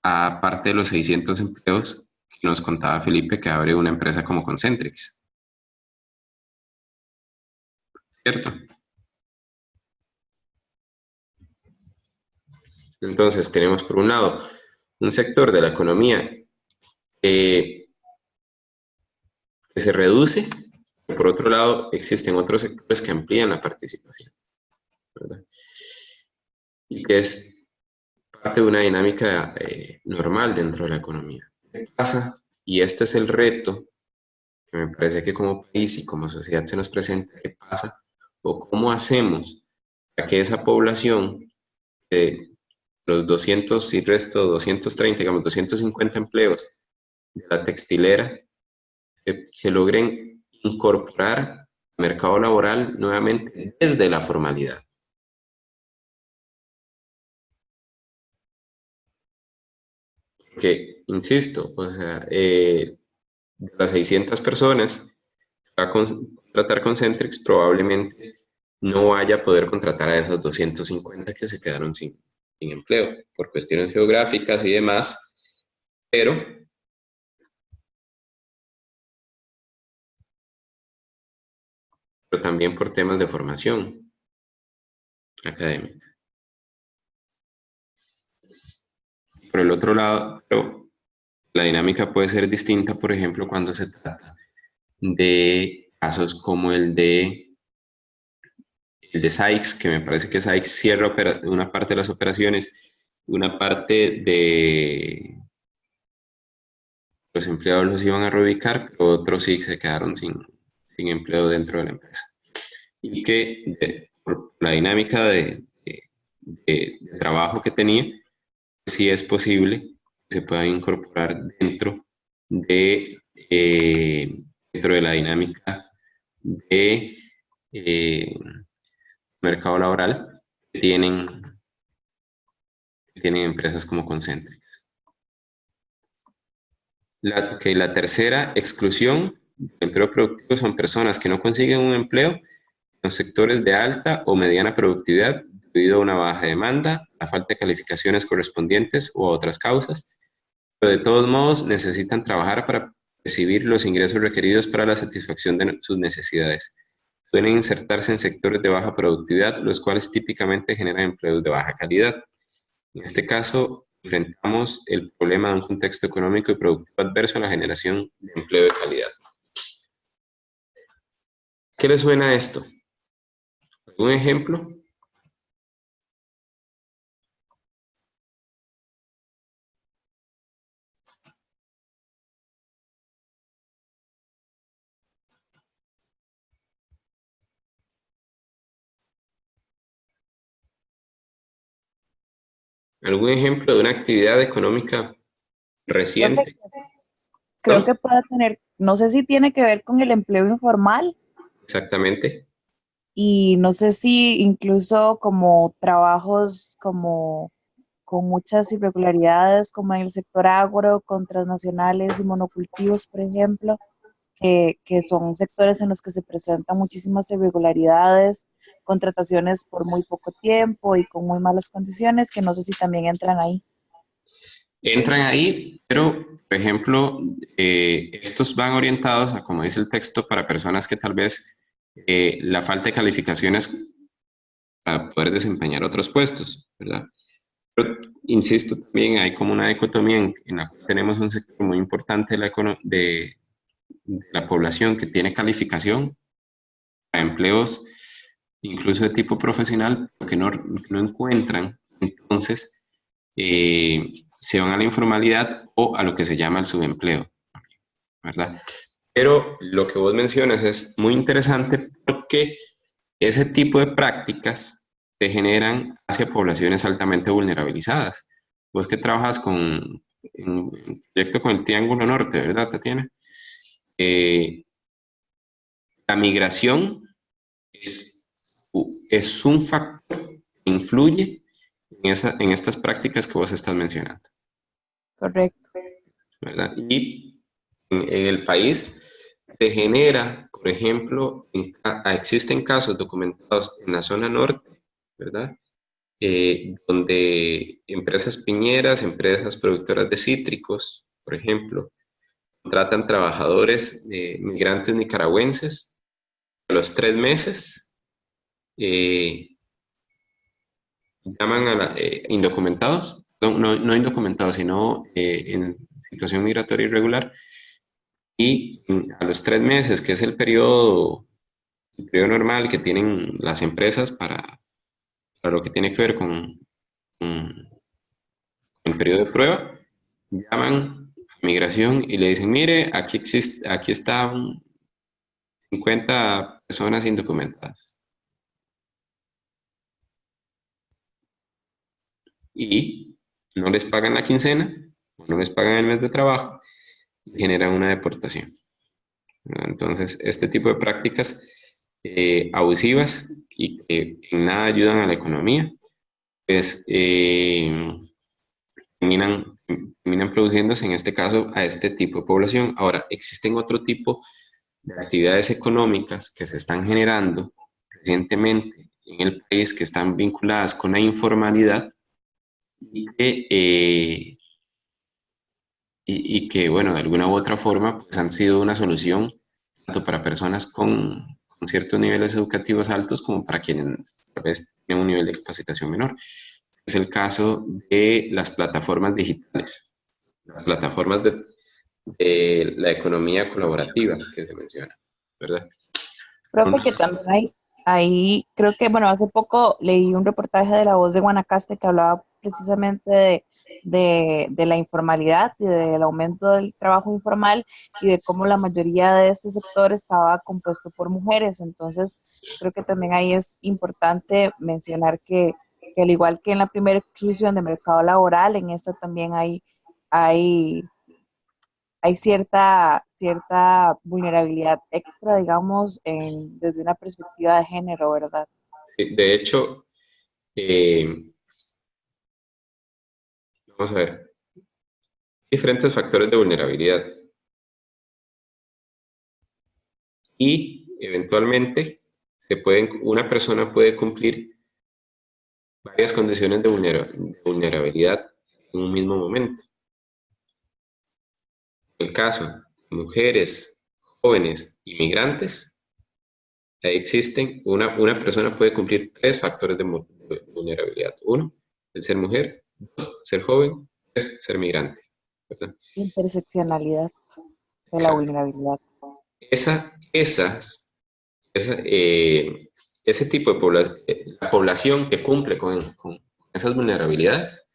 a parte de los 600 empleos que nos contaba Felipe que abre una empresa como Concentrix. ¿Cierto? Entonces tenemos por un lado un sector de la economía que se reduce, y por otro lado existen otros sectores que amplían la participación, ¿verdad? Y que es parte de una dinámica normal dentro de la economía. ¿Qué pasa? Y este es el reto que me parece que como país y como sociedad se nos presenta. ¿Qué pasa? O cómo hacemos para que esa población de los 200 y resto, 230, digamos, 250 empleos de la textilera se logren incorporar al mercado laboral nuevamente desde la formalidad? Porque, insisto, o sea, de las 600 personas que va a contratar Concentrix, probablemente no vaya a poder contratar a esas 250 que se quedaron sin empleo, por cuestiones geográficas y demás, pero también por temas de formación académica. Por el otro lado, pero la dinámica puede ser distinta, por ejemplo, cuando se trata de casos como el de Sykes, que me parece que Sykes cierra una parte de las operaciones, una parte de los empleados los iban a reubicar, pero otros sí se quedaron sin empleo dentro de la empresa. Y que por la dinámica de trabajo que tenía, sí es posible que se puedan incorporar de, dentro de la dinámica de mercado laboral que tienen empresas como Concentrix. La tercera exclusión del empleo productivo son personas que no consiguen un empleo en los sectores de alta o mediana productividad debido a una baja demanda, la falta de calificaciones correspondientes o a otras causas, pero de todos modos necesitan trabajar para recibir los ingresos requeridos para la satisfacción de sus necesidades. Suelen insertarse en sectores de baja productividad, los cuales típicamente generan empleos de baja calidad. En este caso, enfrentamos el problema de un contexto económico y productivo adverso a la generación de empleo de calidad. ¿Qué le suena a esto? ¿Algún ejemplo? ¿Algún ejemplo de una actividad económica reciente? Creo ¿No? que puede tener, no sé si tiene que ver con el empleo informal Exactamente. y no sé si incluso como trabajos como con muchas irregularidades como en el sector agro, con transnacionales y monocultivos, por ejemplo, que son sectores en los que se presentan muchísimas irregularidades, contrataciones por muy poco tiempo y con muy malas condiciones, que no sé si también entran ahí. Entran ahí, pero, por ejemplo, estos van orientados a, como dice el texto, para personas que tal vez la falta de calificaciones para poder desempeñar otros puestos, ¿verdad? Pero, insisto, también hay como una dicotomía en la cual tenemos un sector muy importante de la población que tiene calificación para empleos incluso de tipo profesional, porque no encuentran, entonces se van a la informalidad o a lo que se llama el subempleo, ¿verdad? Pero lo que vos mencionas es muy interesante porque ese tipo de prácticas se generan hacia poblaciones altamente vulnerabilizadas. Vos que trabajas en un proyecto con el Triángulo Norte, ¿verdad, Tatiana? La migración es un factor que influye en estas prácticas que vos estás mencionando. Correcto. ¿Verdad? Y en el país se genera, por ejemplo, existen casos documentados en la zona norte, ¿verdad? Donde empresas piñeras, empresas productoras de cítricos, por ejemplo, contratan trabajadores migrantes nicaragüenses a los 3 meses, llaman a indocumentados, no indocumentados, sino en situación migratoria irregular, y a los 3 meses, que es el periodo normal que tienen las empresas para lo que tiene que ver con el periodo de prueba, llaman a migración y le dicen, mire, aquí están 50 personas indocumentadas. Y no les pagan la quincena, o no les pagan el mes de trabajo, y generan una deportación. Entonces, este tipo de prácticas abusivas y que en nada ayudan a la economía, pues terminan produciéndose en este caso a este tipo de población. Ahora, existen otro tipo de actividades económicas que se están generando recientemente en el país que están vinculadas con la informalidad y que, bueno, de alguna u otra forma, pues han sido una solución tanto para personas con ciertos niveles educativos altos como para quienes tal vez tienen un nivel de capacitación menor. Es el caso de las plataformas digitales, las plataformas de la economía colaborativa que se menciona, ¿verdad? Profe, que también hay, ahí creo que, bueno, hace poco leí un reportaje de La Voz de Guanacaste que hablaba precisamente de la informalidad y del aumento del trabajo informal y de cómo la mayoría de este sector estaba compuesto por mujeres. Entonces, creo que también ahí es importante mencionar que al igual que en la primera exclusión de mercado laboral, en esta también hay, hay cierta vulnerabilidad extra, digamos, desde una perspectiva de género, ¿verdad? De hecho, vamos a ver, diferentes factores de vulnerabilidad y eventualmente una persona puede cumplir varias condiciones de vulnerabilidad en un mismo momento. En el caso de mujeres, jóvenes, inmigrantes, ahí existen, una persona puede cumplir 3 factores de vulnerabilidad. 1, el ser mujer; 2, ser joven; 3, ser migrante, ¿verdad? Interseccionalidad de la Exacto. vulnerabilidad. Ese tipo de la población que cumple con esas vulnerabilidades,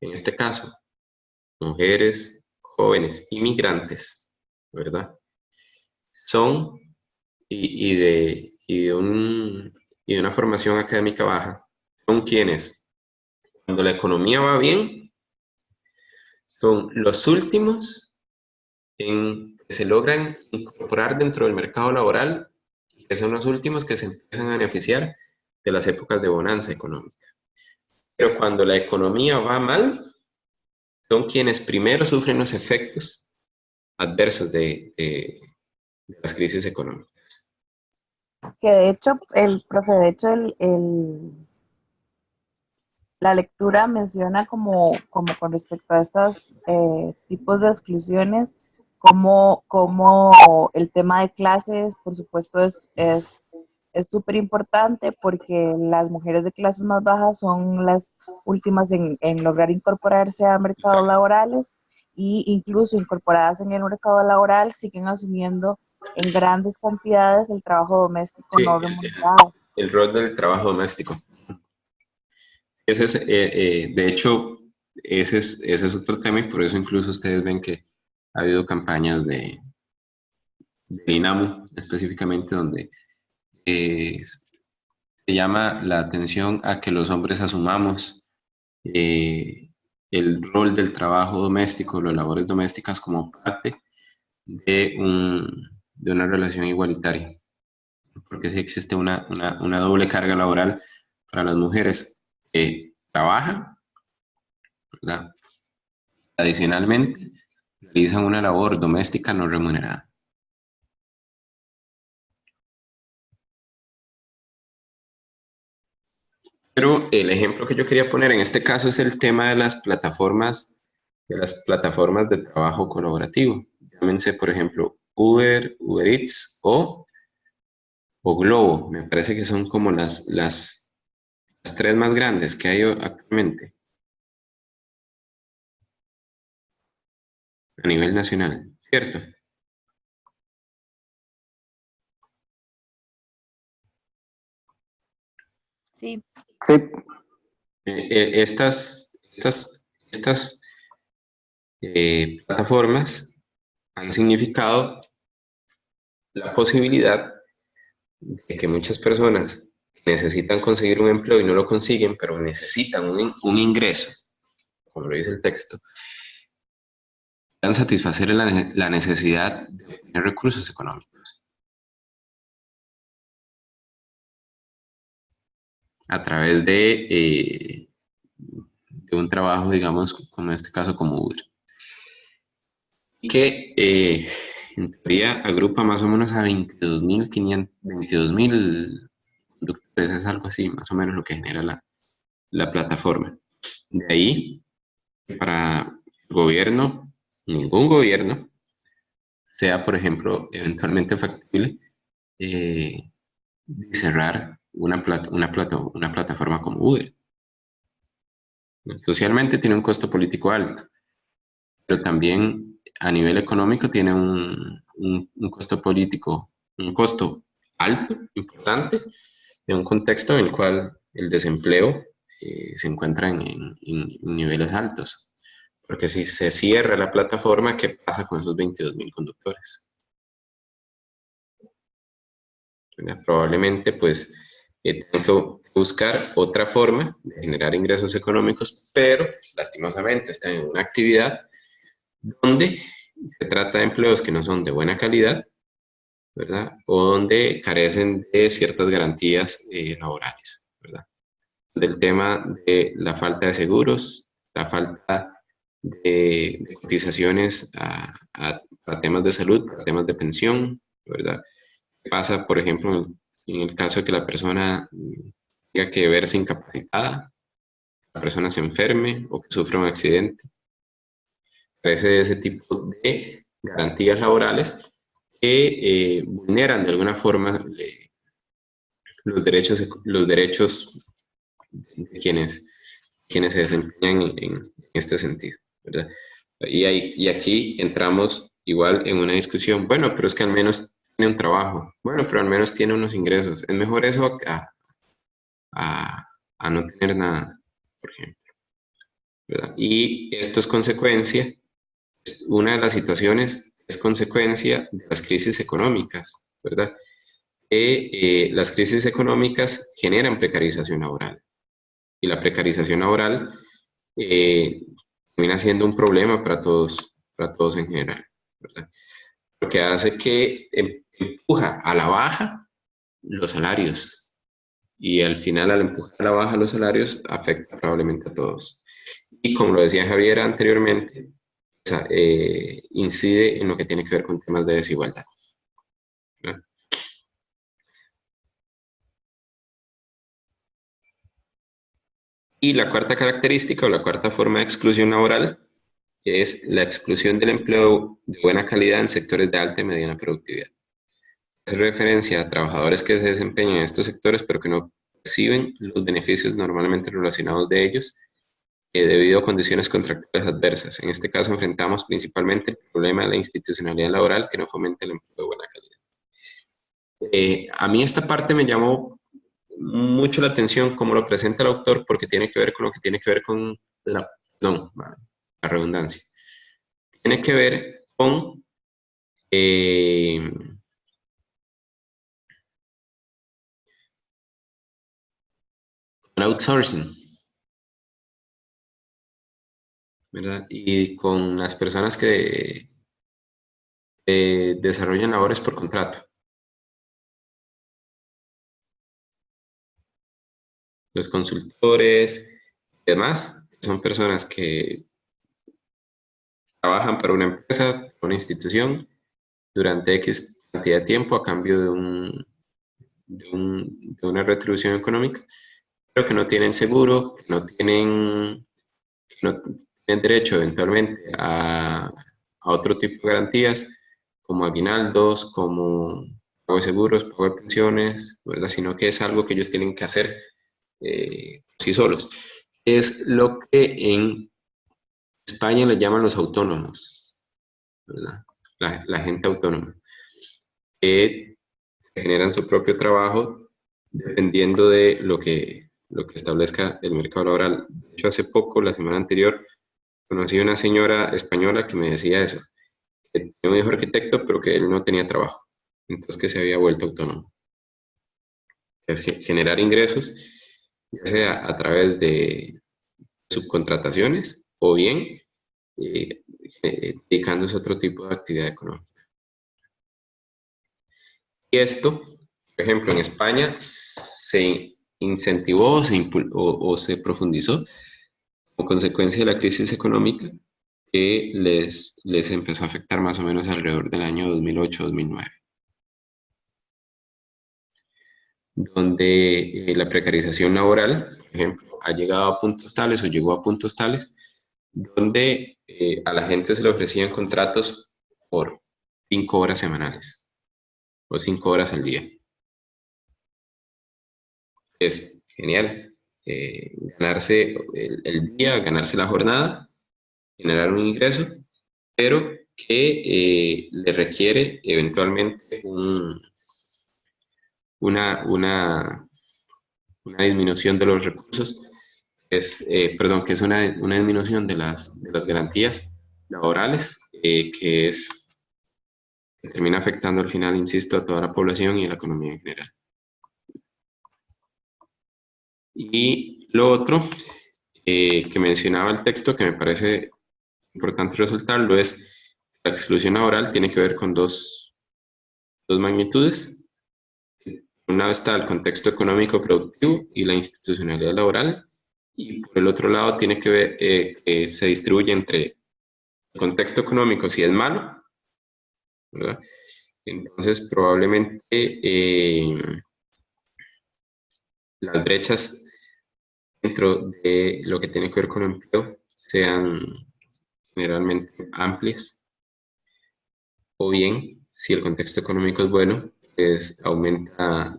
en este caso, mujeres, jóvenes, inmigrantes, ¿verdad? Son, y de una formación académica baja, son quienes, cuando la economía va bien, son los últimos en que se logran incorporar dentro del mercado laboral, y que son los últimos que se empiezan a beneficiar de las épocas de bonanza económica. Pero cuando la economía va mal, son quienes primero sufren los efectos adversos de las crisis económicas. Que de hecho, de hecho, la lectura menciona como con respecto a estos tipos de exclusiones, como el tema de clases, por supuesto, es súper importante porque las mujeres de clases más bajas son las últimas en lograr incorporarse a mercados laborales, y incluso incorporadas en el mercado laboral siguen asumiendo en grandes cantidades el trabajo doméstico Sí, no remunerado. el rol del trabajo doméstico. Ese es, de hecho, ese es otro tema, y por eso incluso ustedes ven que ha habido campañas de INAMU específicamente, donde se llama la atención a que los hombres asumamos el rol del trabajo doméstico, las labores domésticas, como parte de una relación igualitaria, porque sí existe una doble carga laboral para las mujeres que trabajan, ¿verdad? Adicionalmente, realizan una labor doméstica no remunerada. Pero el ejemplo que yo quería poner en este caso es el tema de las plataformas de trabajo colaborativo. Llámense, por ejemplo, Uber, Uber Eats o Globo. Me parece que son como las 3 más grandes que hay actualmente a nivel nacional, ¿cierto? Sí. Sí, Estas plataformas han significado la posibilidad de que muchas personas necesitan conseguir un empleo y no lo consiguen, pero necesitan un ingreso, como lo dice el texto, puedan satisfacer la necesidad de obtener recursos económicos a través de un trabajo, digamos, como en este caso como Uber, que en teoría agrupa más o menos a 22.000 conductores, es algo así, más o menos lo que genera la plataforma. De ahí, para el gobierno, ningún gobierno, sea, por ejemplo, eventualmente factible cerrar una plataforma como Uber. Socialmente tiene un costo político alto, pero también a nivel económico tiene un costo político, un costo alto, importante, en un contexto en el cual el desempleo se encuentran en niveles altos. Porque si se cierra la plataforma, ¿qué pasa con esos 22.000 conductores? Probablemente pues tengan que buscar otra forma de generar ingresos económicos, pero lastimosamente están en una actividad donde se trata de empleos que no son de buena calidad, ¿verdad? O donde carecen de ciertas garantías laborales, ¿verdad? Del tema de la falta de seguros, la falta de cotizaciones a temas de salud, a temas de pensión, ¿verdad? ¿Qué pasa, por ejemplo, en el caso de que la persona tenga que verse incapacitada, la persona se enferme o que sufra un accidente? Carece de ese tipo de garantías laborales que vulneran de alguna forma los derechos de quienes se desempeñan en este sentido, ¿verdad? Y aquí entramos igual en una discusión, bueno, pero es que al menos tiene un trabajo, bueno, pero al menos tiene unos ingresos. Es mejor eso a no tener nada, por ejemplo, ¿verdad? Y esto es consecuencia, una de las situaciones es consecuencia de las crisis económicas, ¿verdad? Las crisis económicas generan precarización laboral. Y la precarización laboral termina siendo un problema para todos en general, ¿verdad? Porque hace que empuja a la baja los salarios y al final al empujar a la baja los salarios afecta probablemente a todos. Y como lo decía Javier anteriormente, o sea, incide en lo que tiene que ver con temas de desigualdad, ¿verdad? Y la cuarta característica o la cuarta forma de exclusión laboral es la exclusión del empleo de buena calidad en sectores de alta y mediana productividad. Hace referencia a trabajadores que se desempeñan en estos sectores pero que no reciben los beneficios normalmente relacionados de ellos debido a condiciones contractuales adversas. En este caso enfrentamos principalmente el problema de la institucionalidad laboral que no fomenta el empleo de buena calidad. A mí esta parte me llamó mucho la atención como lo presenta el autor porque tiene que ver con lo que tiene que ver con la redundancia. Tiene que ver con outsourcing, ¿verdad? Y con las personas que desarrollan labores por contrato. Los consultores y demás son personas que trabajan para una empresa, para una institución, durante X cantidad de tiempo a cambio de una retribución económica, pero que no tienen seguro, que no tienen derecho eventualmente a otro tipo de garantías, como aguinaldos, como pago de seguros, pago de pensiones, ¿verdad? Sino que es algo que ellos tienen que hacer sí solos. Es lo que en España le llaman los autónomos, ¿verdad? La gente autónoma, que generan su propio trabajo dependiendo de lo que establezca el mercado laboral. De hecho, hace poco, la semana anterior, conocí a una señora española que me decía eso, que tenía un hijo arquitecto, pero que él no tenía trabajo, entonces que se había vuelto autónomo. Es generar ingresos, ya sea a través de subcontrataciones o bien dedicándose a otro tipo de actividad económica. Y esto, por ejemplo, en España se incentivó o se profundizó como consecuencia de la crisis económica que les empezó a afectar más o menos alrededor del año 2008-2009. Donde la precarización laboral, por ejemplo, ha llegado a puntos tales o llegó a puntos tales donde a la gente se le ofrecían contratos por 5 horas semanales o 5 horas al día. Es genial ganarse el día, ganarse la jornada, generar un ingreso, pero que le requiere eventualmente una disminución de los recursos que es una disminución de las garantías laborales, que termina afectando al final, insisto, a toda la población y a la economía en general. Y lo otro que mencionaba el texto, que me parece importante resaltarlo, es la exclusión laboral tiene que ver con dos magnitudes. Una está el contexto económico productivo y la institucionalidad laboral, y por el otro lado tiene que ver que se distribuye entre el contexto económico si es malo, ¿verdad? Entonces probablemente las brechas dentro de lo que tiene que ver con el empleo sean generalmente amplias, o bien, si el contexto económico es bueno, pues aumenta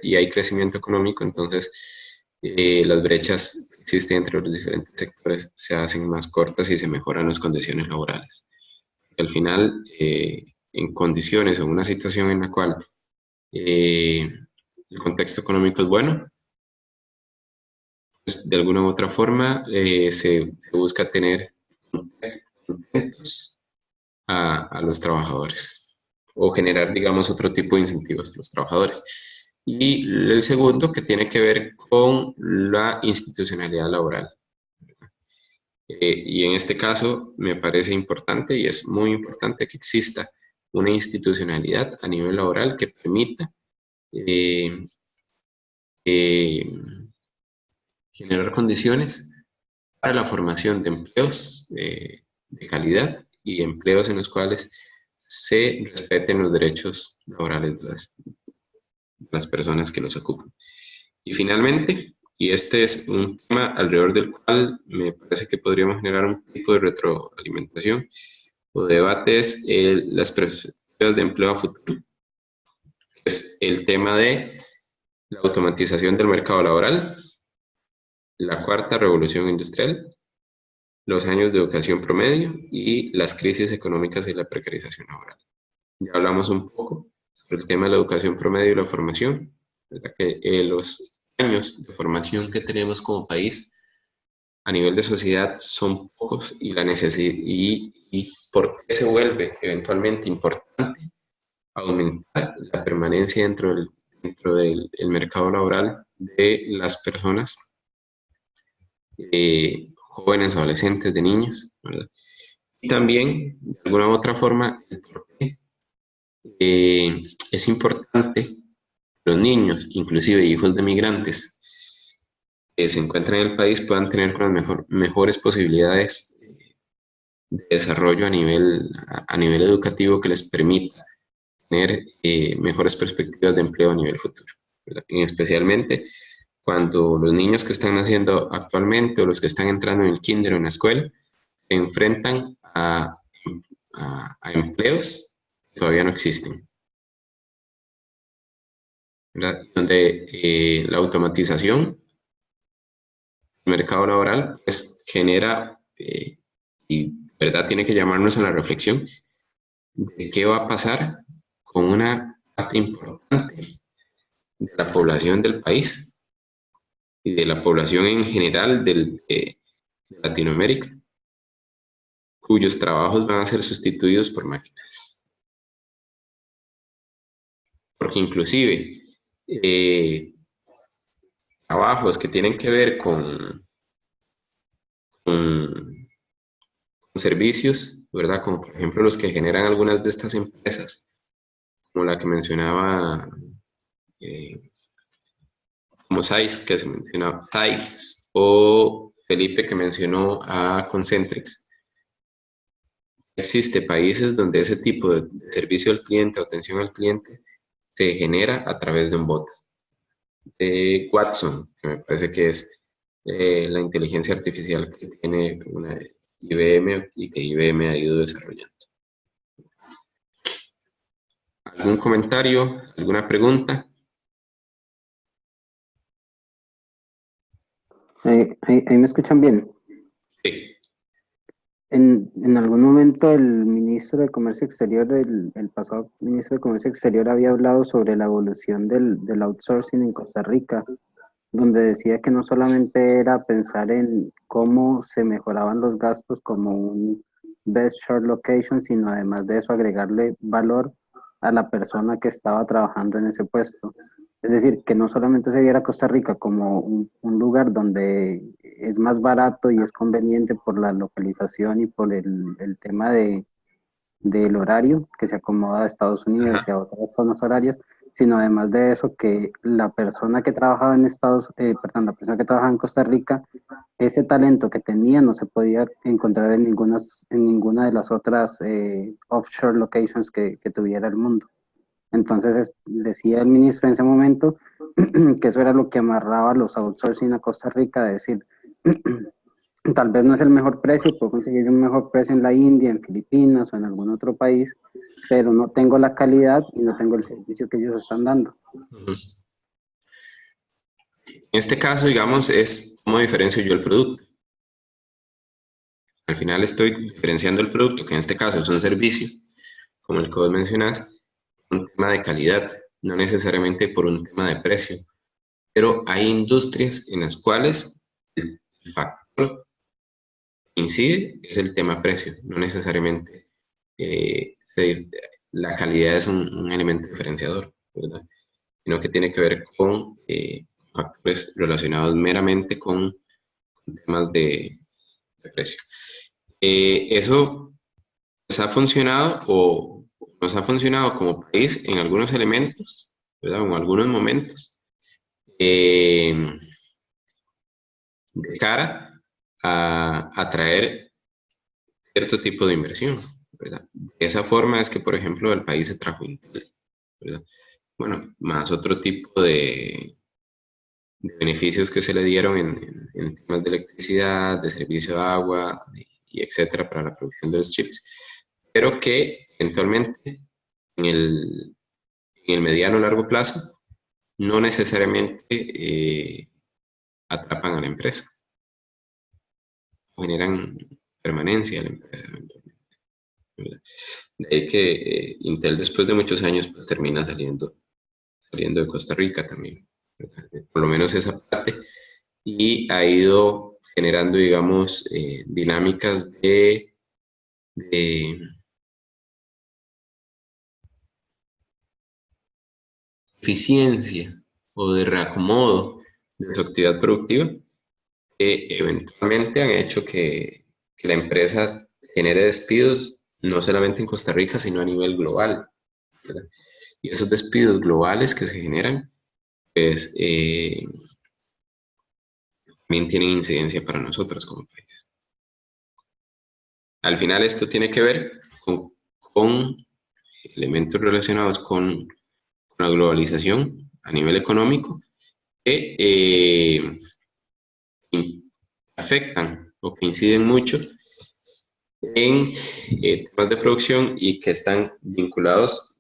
y hay crecimiento económico, entonces las brechas que existen entre los diferentes sectores se hacen más cortas y se mejoran las condiciones laborales. Al final, en condiciones o en una situación en la cual el contexto económico es bueno, pues de alguna u otra forma se busca tener contentos a los trabajadores o generar, digamos, otro tipo de incentivos a los trabajadores. Y el segundo, que tiene que ver con la institucionalidad laboral. Y en este caso me parece importante y es muy importante que exista una institucionalidad a nivel laboral que permita generar condiciones para la formación de empleos de calidad y empleos en los cuales se respeten los derechos laborales de las personas que los ocupan. Y finalmente, y este es un tema alrededor del cual me parece que podríamos generar un tipo de retroalimentación o debate, es las perspectivas de empleo a futuro. Es el tema de la automatización del mercado laboral, la cuarta revolución industrial, los años de educación promedio y las crisis económicas y la precarización laboral. Ya hablamos un poco sobre el tema de la educación promedio y la formación, ¿verdad? Que los años de formación que tenemos como país a nivel de sociedad son pocos y por qué se vuelve eventualmente importante aumentar la permanencia dentro del mercado laboral de las personas jóvenes, adolescentes, de niños, ¿verdad? Y también, de alguna u otra forma, el por qué es importante que los niños, inclusive hijos de migrantes, que se encuentran en el país puedan tener con las mejores posibilidades de desarrollo a nivel educativo que les permita tener mejores perspectivas de empleo a nivel futuro, ¿verdad? Y especialmente cuando los niños que están naciendo actualmente o los que están entrando en el kinder o en la escuela se enfrentan a empleos que todavía no existen, ¿verdad? Donde la automatización del mercado laboral pues genera, y verdad tiene que llamarnos a la reflexión de qué va a pasar con una parte importante de la población del país y de la población en general de Latinoamérica, cuyos trabajos van a ser sustituidos por máquinas. Porque inclusive trabajos que tienen que ver con servicios, ¿verdad? Como por ejemplo los que generan algunas de estas empresas, como la que mencionaba, como SAIS, que se mencionaba, SAIS, o Felipe que mencionó a Concentrix. Existe países donde ese tipo de servicio al cliente o atención al cliente se genera a través de un bot. Watson, que me parece que es la inteligencia artificial que tiene una IBM y que IBM ha ido desarrollando. ¿Algún comentario? ¿Alguna pregunta? Ahí me escuchan bien. Sí. En algún momento el ministro de Comercio Exterior, el pasado ministro de Comercio Exterior había hablado sobre la evolución del outsourcing en Costa Rica donde decía que no solamente era pensar en cómo se mejoraban los gastos como un best short location, sino además de eso agregarle valor a la persona que estaba trabajando en ese puesto. Es decir, que no solamente se viera Costa Rica como un lugar donde es más barato y es conveniente por la localización y por el tema del horario que se acomoda a Estados Unidos y a otras zonas horarias, sino además de eso que la persona que trabajaba en la persona que trabajaba en Costa Rica, ese talento que tenía no se podía encontrar en ninguna de las otras offshore locations que tuviera el mundo. Entonces decía el ministro en ese momento que eso era lo que amarraba los outsourcing a Costa Rica, de decir, tal vez no es el mejor precio, puedo conseguir un mejor precio en la India, en Filipinas o en algún otro país, pero no tengo la calidad y no tengo el servicio que ellos están dando. En este caso, digamos, es cómo diferencio yo el producto. Al final estoy diferenciando el producto, que en este caso es un servicio, como el que vos mencionás, un tema de calidad, no necesariamente por un tema de precio. Pero hay industrias en las cuales el factor que incide es el tema precio, no necesariamente la calidad es un elemento diferenciador, ¿verdad? Sino que tiene que ver con factores relacionados meramente con temas de precio. Eso nos ha funcionado o nos ha funcionado como país en algunos elementos, ¿verdad? En algunos momentos, de cara a atraer cierto tipo de inversión, ¿verdad? De esa forma es que, por ejemplo, el país se trajo Intel, ¿verdad? Bueno, más otro tipo de beneficios que se le dieron en temas de electricidad, de servicio de agua, y etcétera, para la producción de los chips, pero que eventualmente en el mediano o largo plazo no necesariamente atrapan a la empresa o generan permanencia a la empresa eventualmente, ¿verdad? De ahí que Intel después de muchos años pues, termina saliendo de Costa Rica también, ¿verdad? Por lo menos esa parte, y ha ido generando, digamos, dinámicas de eficiencia o de reacomodo de su actividad productiva que eventualmente han hecho que la empresa genere despidos no solamente en Costa Rica, sino a nivel global, ¿verdad? Y esos despidos globales que se generan, pues también tienen incidencia para nosotros como país. Al final esto tiene que ver con elementos relacionados con la globalización a nivel económico que afectan o que inciden mucho en temas de producción y que están vinculados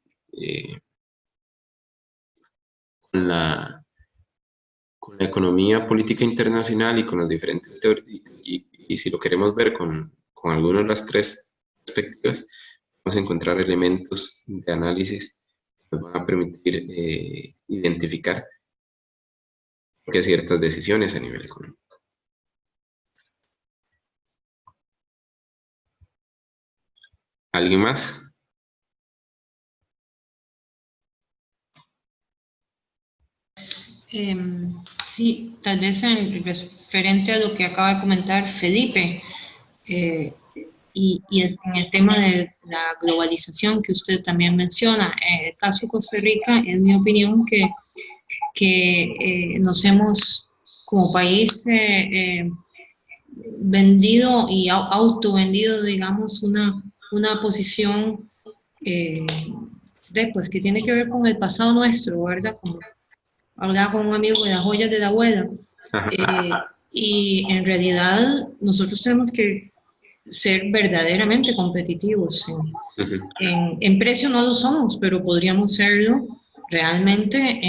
con la economía política internacional y con las diferentes teorías, y si lo queremos ver con algunas de las tres perspectivas, vamos a encontrar elementos de análisis que nos van a permitir identificar que ciertas decisiones a nivel económico. ¿Alguien más? Sí, tal vez en referente a lo que acaba de comentar Felipe, y en el tema de la globalización que usted también menciona, en el caso de Costa Rica, en mi opinión, que nos hemos, como país, vendido y autovendido, digamos, una posición pues, que tiene que ver con el pasado nuestro, ¿verdad? Como hablaba con un amigo de las joyas de la abuela. Y en realidad nosotros tenemos que ser verdaderamente competitivos. En precio no lo somos, pero podríamos serlo realmente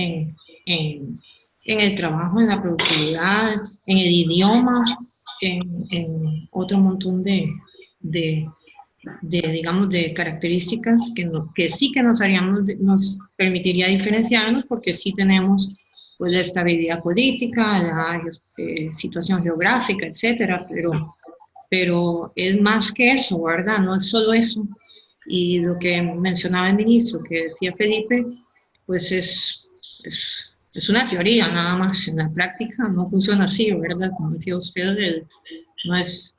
en el trabajo, en la productividad, en el idioma, en otro montón de digamos, de características que sí que nos permitiría diferenciarnos porque sí tenemos pues, la estabilidad política, la situación geográfica, etcétera, pero es más que eso, ¿verdad? No es solo eso. Y lo que mencionaba el ministro, que decía Felipe, pues es una teoría nada más. En la práctica no funciona así, ¿verdad? Como decía usted, no es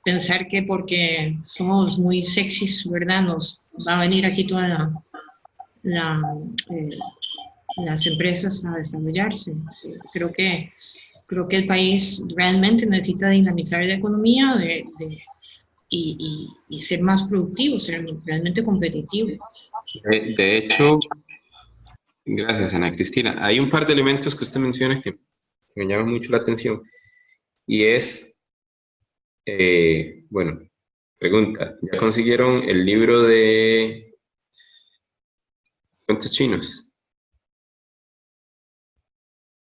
pensar que porque somos muy sexys, ¿verdad? Nos va a venir aquí toda las empresas a desarrollarse. Creo que el país realmente necesita dinamizar la economía y ser más productivo, ser realmente competitivo. De hecho, gracias, Ana Cristina. Hay un par de elementos que usted menciona que me llaman mucho la atención y es, bueno, pregunta, ¿ya consiguieron el libro de cuentos chinos?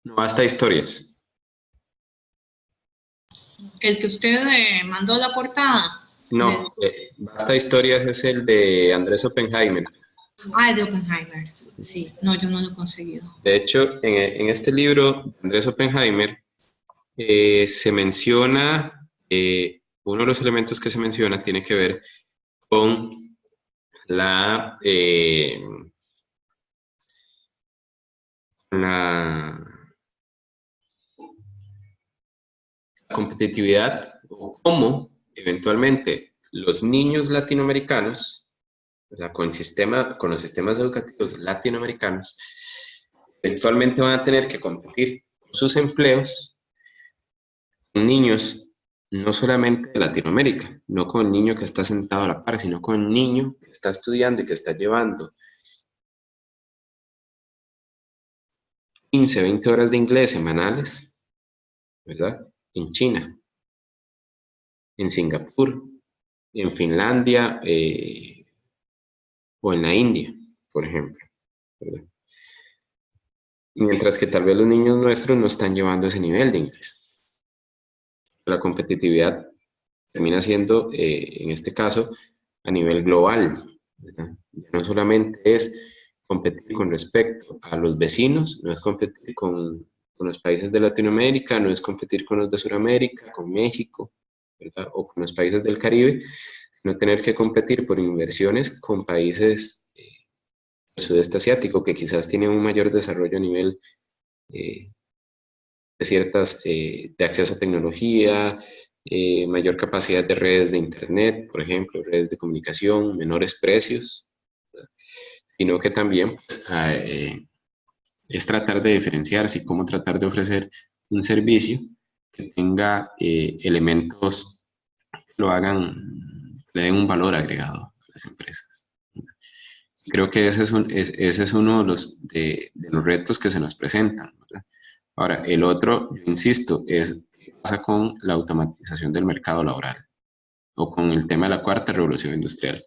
No, basta historias. El que usted mandó la portada. No, basta historias es el de Andrés Oppenheimer. Ah, de Oppenheimer. Sí, no, yo no lo he conseguido. De hecho, en este libro de Andrés Oppenheimer se menciona, uno de los elementos que se menciona tiene que ver con la competitividad o cómo eventualmente los niños latinoamericanos, o sea, con los sistemas educativos latinoamericanos, eventualmente van a tener que competir por sus empleos con niños no solamente de Latinoamérica, no con el niño que está sentado a la par, sino con el niño que está estudiando y que está llevando 15, 20 horas de inglés semanales, ¿verdad? En China, en Singapur, en Finlandia o en la India, por ejemplo, ¿verdad? Mientras que tal vez los niños nuestros no están llevando ese nivel de inglés. La competitividad termina siendo, en este caso, a nivel global, ¿verdad? No solamente es competir con respecto a los vecinos, no es competir con los países de Latinoamérica, no es competir con los de Sudamérica, con México, ¿verdad? O con los países del Caribe, sino tener que competir por inversiones con países del sudeste asiático que quizás tienen un mayor desarrollo a nivel de ciertas, de acceso a tecnología, mayor capacidad de redes de internet, por ejemplo, redes de comunicación, menores precios, ¿verdad? Sino que también pues, es tratar de diferenciarse y cómo tratar de ofrecer un servicio que tenga elementos que lo hagan, le den un valor agregado a las empresas. Creo que ese es uno de los retos que se nos presentan, ¿verdad? Ahora, el otro, yo insisto, es qué pasa con la automatización del mercado laboral o con el tema de la cuarta revolución industrial.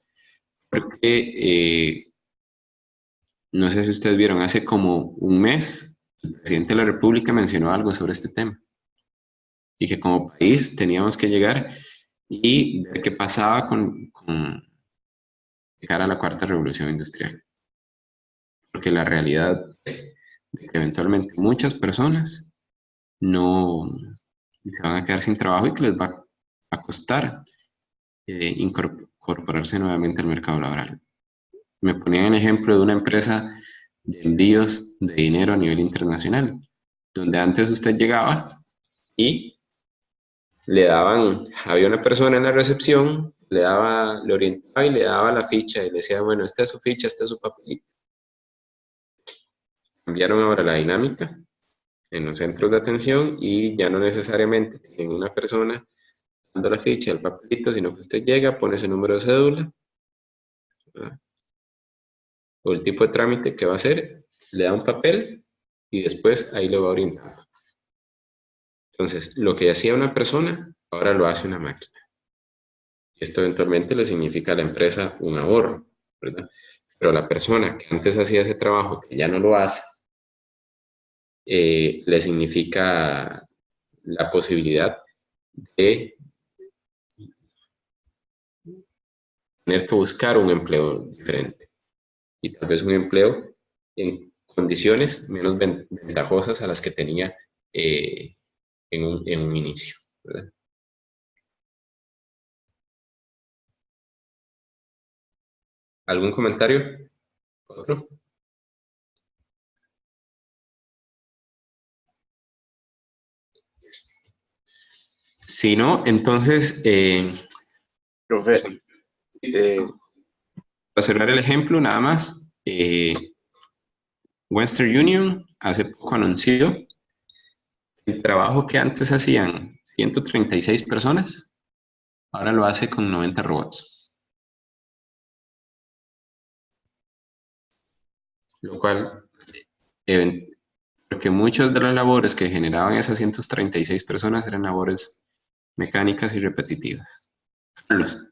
Porque, no sé si ustedes vieron, hace como un mes, el presidente de la República mencionó algo sobre este tema y que como país teníamos que llegar y ver qué pasaba con llegar a la cuarta revolución industrial. Porque la realidad es que eventualmente muchas personas no se van a quedar sin trabajo y que les va a costar incorporarse nuevamente al mercado laboral. Me ponían el ejemplo de una empresa de envíos de dinero a nivel internacional, donde antes usted llegaba y le daban, había una persona en la recepción, le orientaba y le daba la ficha y le decía, bueno, esta es su ficha, este es su papelito. Cambiaron ahora la dinámica en los centros de atención y ya no necesariamente tienen una persona dando la ficha, el papelito, sino que usted llega, pone su número de cédula, ¿verdad? O el tipo de trámite que va a hacer, le da un papel y después ahí lo va orientando. Entonces, lo que hacía una persona, ahora lo hace una máquina. Y esto eventualmente le significa a la empresa un ahorro, ¿verdad? Pero la persona que antes hacía ese trabajo, que ya no lo hace, le significa la posibilidad de tener que buscar un empleo diferente. Y tal vez un empleo en condiciones menos ventajosas a las que tenía en un inicio, ¿verdad? ¿Algún comentario? ¿Otro? Si no, entonces, Profe, para cerrar el ejemplo, nada más, Western Union hace poco anunció el trabajo que antes hacían 136 personas, ahora lo hace con 90 robots. Lo cual, porque muchas de las labores que generaban esas 136 personas eran labores mecánicas y repetitivas. Carlos.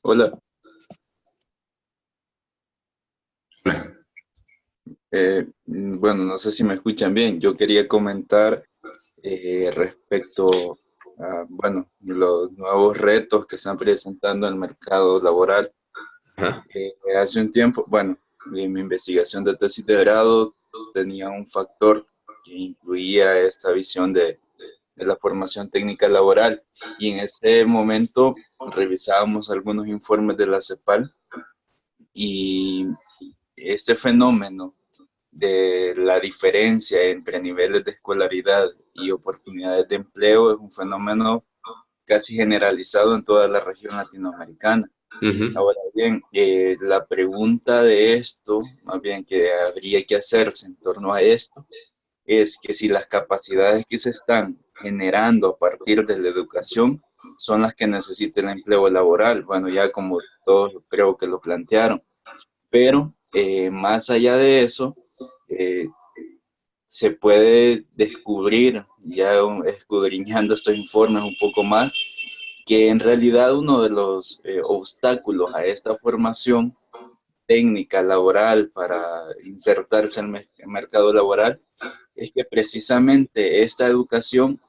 hola. Hola. Bueno, no sé si me escuchan bien. Yo quería comentar respecto a, bueno, los nuevos retos que están presentando en el mercado laboral. Ajá. Hace un tiempo, bueno, en mi investigación de tesis de grado tenía un factor que incluía esta visión de la formación técnica laboral, y en ese momento revisábamos algunos informes de la CEPAL, y este fenómeno de la diferencia entre niveles de escolaridad y oportunidades de empleo es un fenómeno casi generalizado en toda la región latinoamericana. Ahora bien, la pregunta de esto, más bien que habría que hacerse en torno a esto, es que si las capacidades que se están generando a partir de la educación son las que necesita el empleo laboral. Bueno, ya como todos creo que lo plantearon, pero más allá de eso, se puede descubrir, ya escudriñando estos informes un poco más, que en realidad uno de los obstáculos a esta formación técnica laboral para insertarse en el mercado laboral es que precisamente esta educación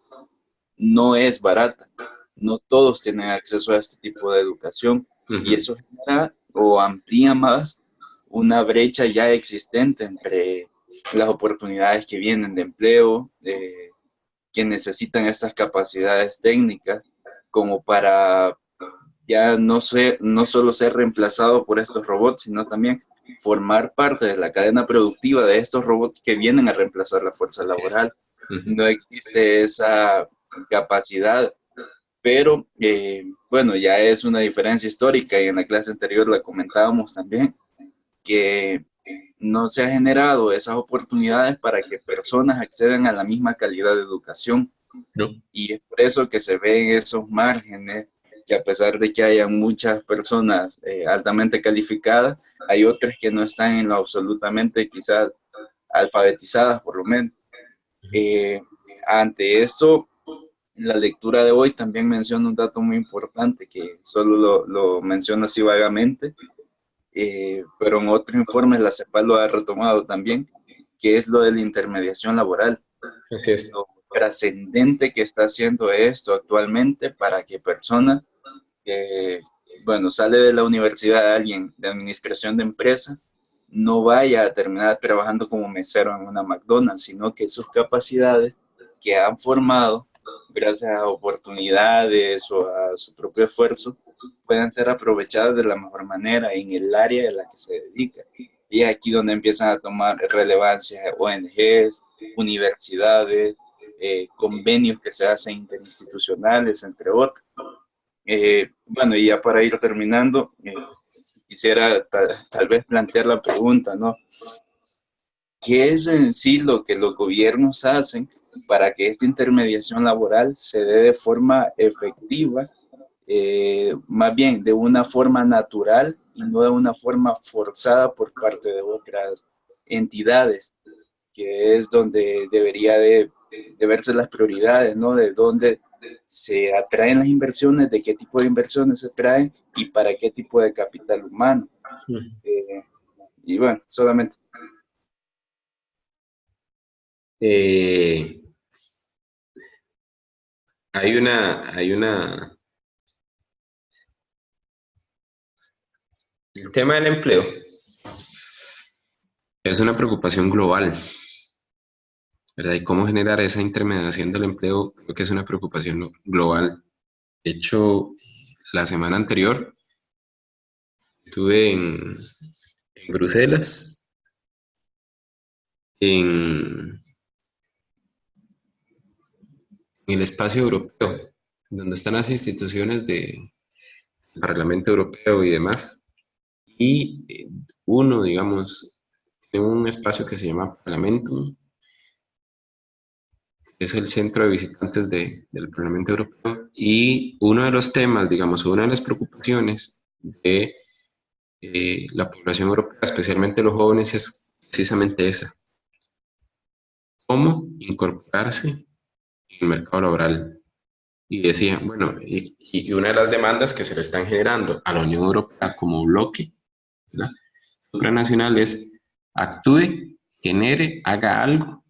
no es barata. No todos tienen acceso a este tipo de educación, y eso genera o amplía más una brecha ya existente entre las oportunidades que vienen de empleo, que necesitan estas capacidades técnicas como para ya no solo ser reemplazado por estos robots, sino también formar parte de la cadena productiva de estos robots que vienen a reemplazar la fuerza laboral. No existe esa capacidad, pero bueno, ya es una diferencia histórica, y en la clase anterior la comentábamos también, que no se ha generado esas oportunidades para que personas accedan a la misma calidad de educación. No. Y es por eso que se ven esos márgenes, que a pesar de que haya muchas personas altamente calificadas, hay otras que no están en lo absolutamente quizás alfabetizadas, por lo menos. Ante esto, la lectura de hoy también menciona un dato muy importante que solo lo menciona así vagamente, pero en otros informes la CEPAL lo ha retomado también, que es lo de la intermediación laboral. Así es. Lo trascendente que está haciendo esto actualmente para que personas que, bueno, sale de la universidad alguien de administración de empresa, no vaya a terminar trabajando como mesero en una McDonald's, sino que sus capacidades que han formado gracias a oportunidades o a su propio esfuerzo puedan ser aprovechadas de la mejor manera en el área a la que se dedica. Y es aquí donde empiezan a tomar relevancia ONGs, universidades, convenios que se hacen interinstitucionales, entre otros. Bueno, y ya para ir terminando, quisiera tal vez plantear la pregunta, ¿no? ¿Qué es en sí lo que los gobiernos hacen para que esta intermediación laboral se dé de forma efectiva, más bien de una forma natural y no de una forma forzada por parte de otras entidades, que es donde debería de verse las prioridades, ¿no? De dónde se atraen las inversiones, de qué tipo de inversiones se traen y para qué tipo de capital humano. Y bueno, solamente. Hay una el tema del empleo es una preocupación global, ¿verdad? Y cómo generar esa intermediación del empleo, creo que es una preocupación global. De hecho, la semana anterior estuve en Bruselas, en el espacio europeo, donde están las instituciones del Parlamento Europeo y demás. Y uno, digamos, tiene un espacio que se llama Parlamentum, que es el centro de visitantes del Parlamento Europeo. Y uno de los temas, digamos, una de las preocupaciones de la población europea, especialmente los jóvenes, es precisamente esa. ¿Cómo incorporarse en el mercado laboral? Y decían, bueno, y una de las demandas que se le están generando a la Unión Europea como bloque, ¿verdad?, supranacional es actúe, genere, haga algo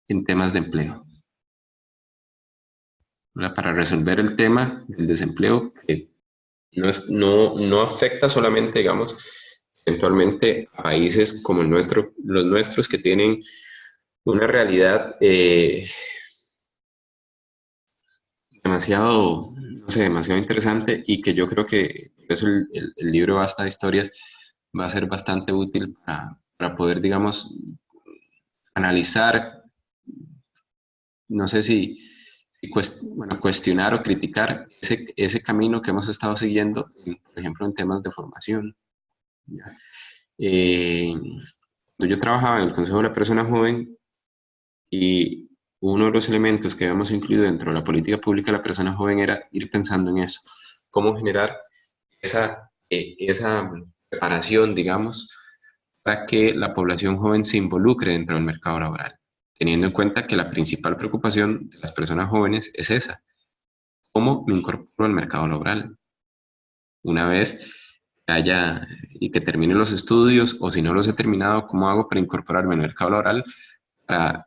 en temas de empleo, ¿verdad?, para resolver el tema del desempleo, que no afecta solamente, digamos, eventualmente a países como el nuestro, los nuestros, que tienen una realidad demasiado, no sé, demasiado interesante, y que yo creo que por eso el libro Basta de Historias va a ser bastante útil para poder, digamos, analizar, no sé si bueno, cuestionar o criticar ese camino que hemos estado siguiendo, por ejemplo, en temas de formación, ¿ya? Cuando yo trabajaba en el Consejo de la Persona Joven, y uno de los elementos que habíamos incluido dentro de la política pública de la persona joven era ir pensando en eso, cómo generar esa preparación, digamos, para que la población joven se involucre dentro del mercado laboral, teniendo en cuenta que la principal preocupación de las personas jóvenes es esa: ¿cómo me incorporo al mercado laboral? Una vez que haya y que termine los estudios, o si no los he terminado, ¿cómo hago para incorporarme al mercado laboral, para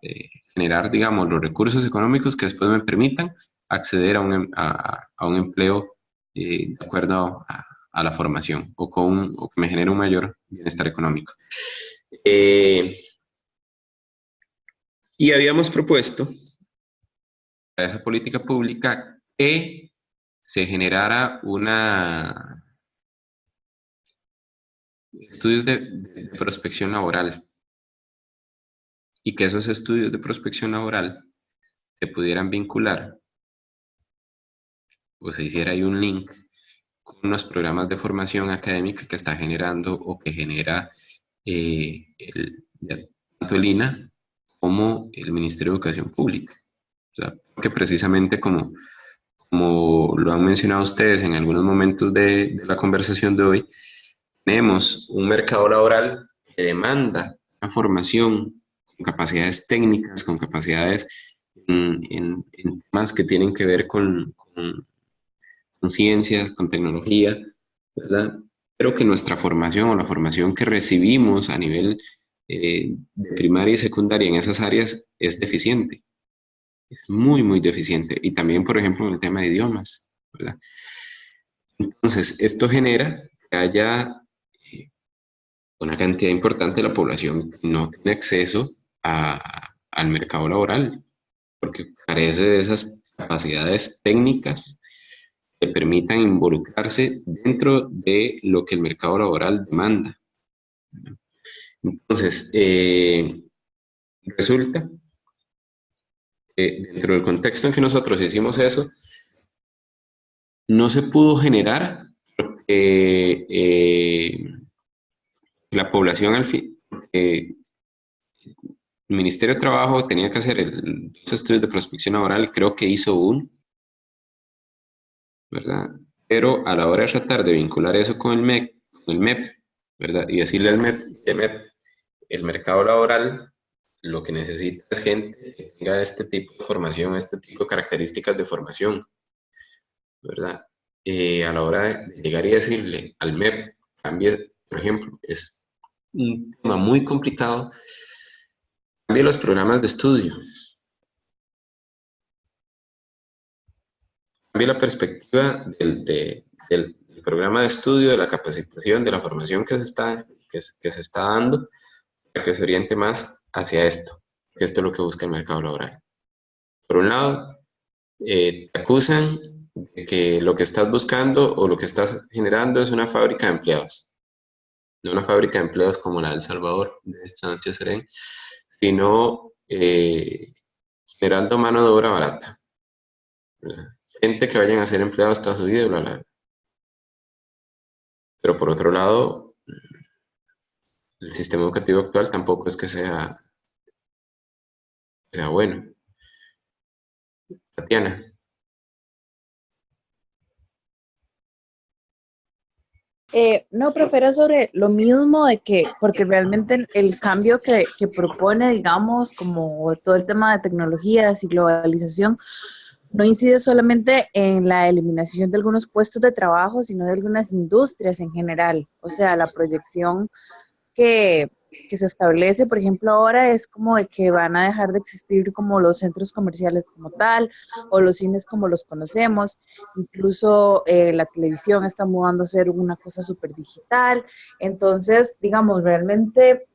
generar, digamos, los recursos económicos que después me permitan acceder a un empleo de acuerdo a la formación, o que me genere un mayor bienestar económico? Y habíamos propuesto para esa política pública que se generara estudios de prospección laboral, y que esos estudios de prospección laboral se pudieran vincular, o se hiciera ahí un link con los programas de formación académica que está generando, o que genera tanto el INA como el Ministerio de Educación Pública. O sea, porque precisamente como lo han mencionado ustedes en algunos momentos de la conversación de hoy, tenemos un mercado laboral que demanda una formación con capacidades técnicas, con capacidades en temas que tienen que ver con ciencias, con tecnología, ¿verdad? Pero que nuestra formación, o la formación que recibimos a nivel de primaria y secundaria en esas áreas, es deficiente. Es muy, muy deficiente. Y también, por ejemplo, en el tema de idiomas, ¿verdad? Entonces, esto genera que haya una cantidad importante de la población que no tiene acceso al mercado laboral, porque carece de esas capacidades técnicas que permitan involucrarse dentro de lo que el mercado laboral demanda. Entonces, resulta que dentro del contexto en que nosotros hicimos eso, no se pudo generar, porque la población al fin, el Ministerio de Trabajo tenía que hacer los estudios de prospección laboral, creo que hizo uno, ¿verdad? Pero a la hora de tratar de vincular eso con el MEP, ¿verdad?, y decirle al MEP, el mercado laboral lo que necesita es gente que tenga este tipo de formación, este tipo de características de formación, ¿verdad? A la hora de llegar y decirle al MEP, cambie, por ejemplo, es un tema muy complicado, cambie los programas de estudio, cambie la perspectiva del programa de estudio, de la capacitación, de la formación que se está dando, para que se oriente más hacia esto, que esto es lo que busca el mercado laboral. Por un lado, te acusan de que lo que estás buscando o lo que estás generando es una fábrica de empleados. No una fábrica de empleados como la de El Salvador, de Sánchez Serén, sino generando mano de obra barata. Gente que vayan a ser empleados toda su vida, bla, bla. Pero por otro lado, el sistema educativo actual tampoco es que sea bueno. Tatiana. No, profe, era sobre lo mismo de que, porque realmente el cambio que propone, digamos, como todo el tema de tecnologías y globalización, no incide solamente en la eliminación de algunos puestos de trabajo, sino de algunas industrias en general. O sea, la proyección que se establece, por ejemplo, ahora es como de que van a dejar de existir como los centros comerciales como tal, o los cines como los conocemos, incluso la televisión está mudando a ser una cosa súper digital. Entonces, digamos, realmente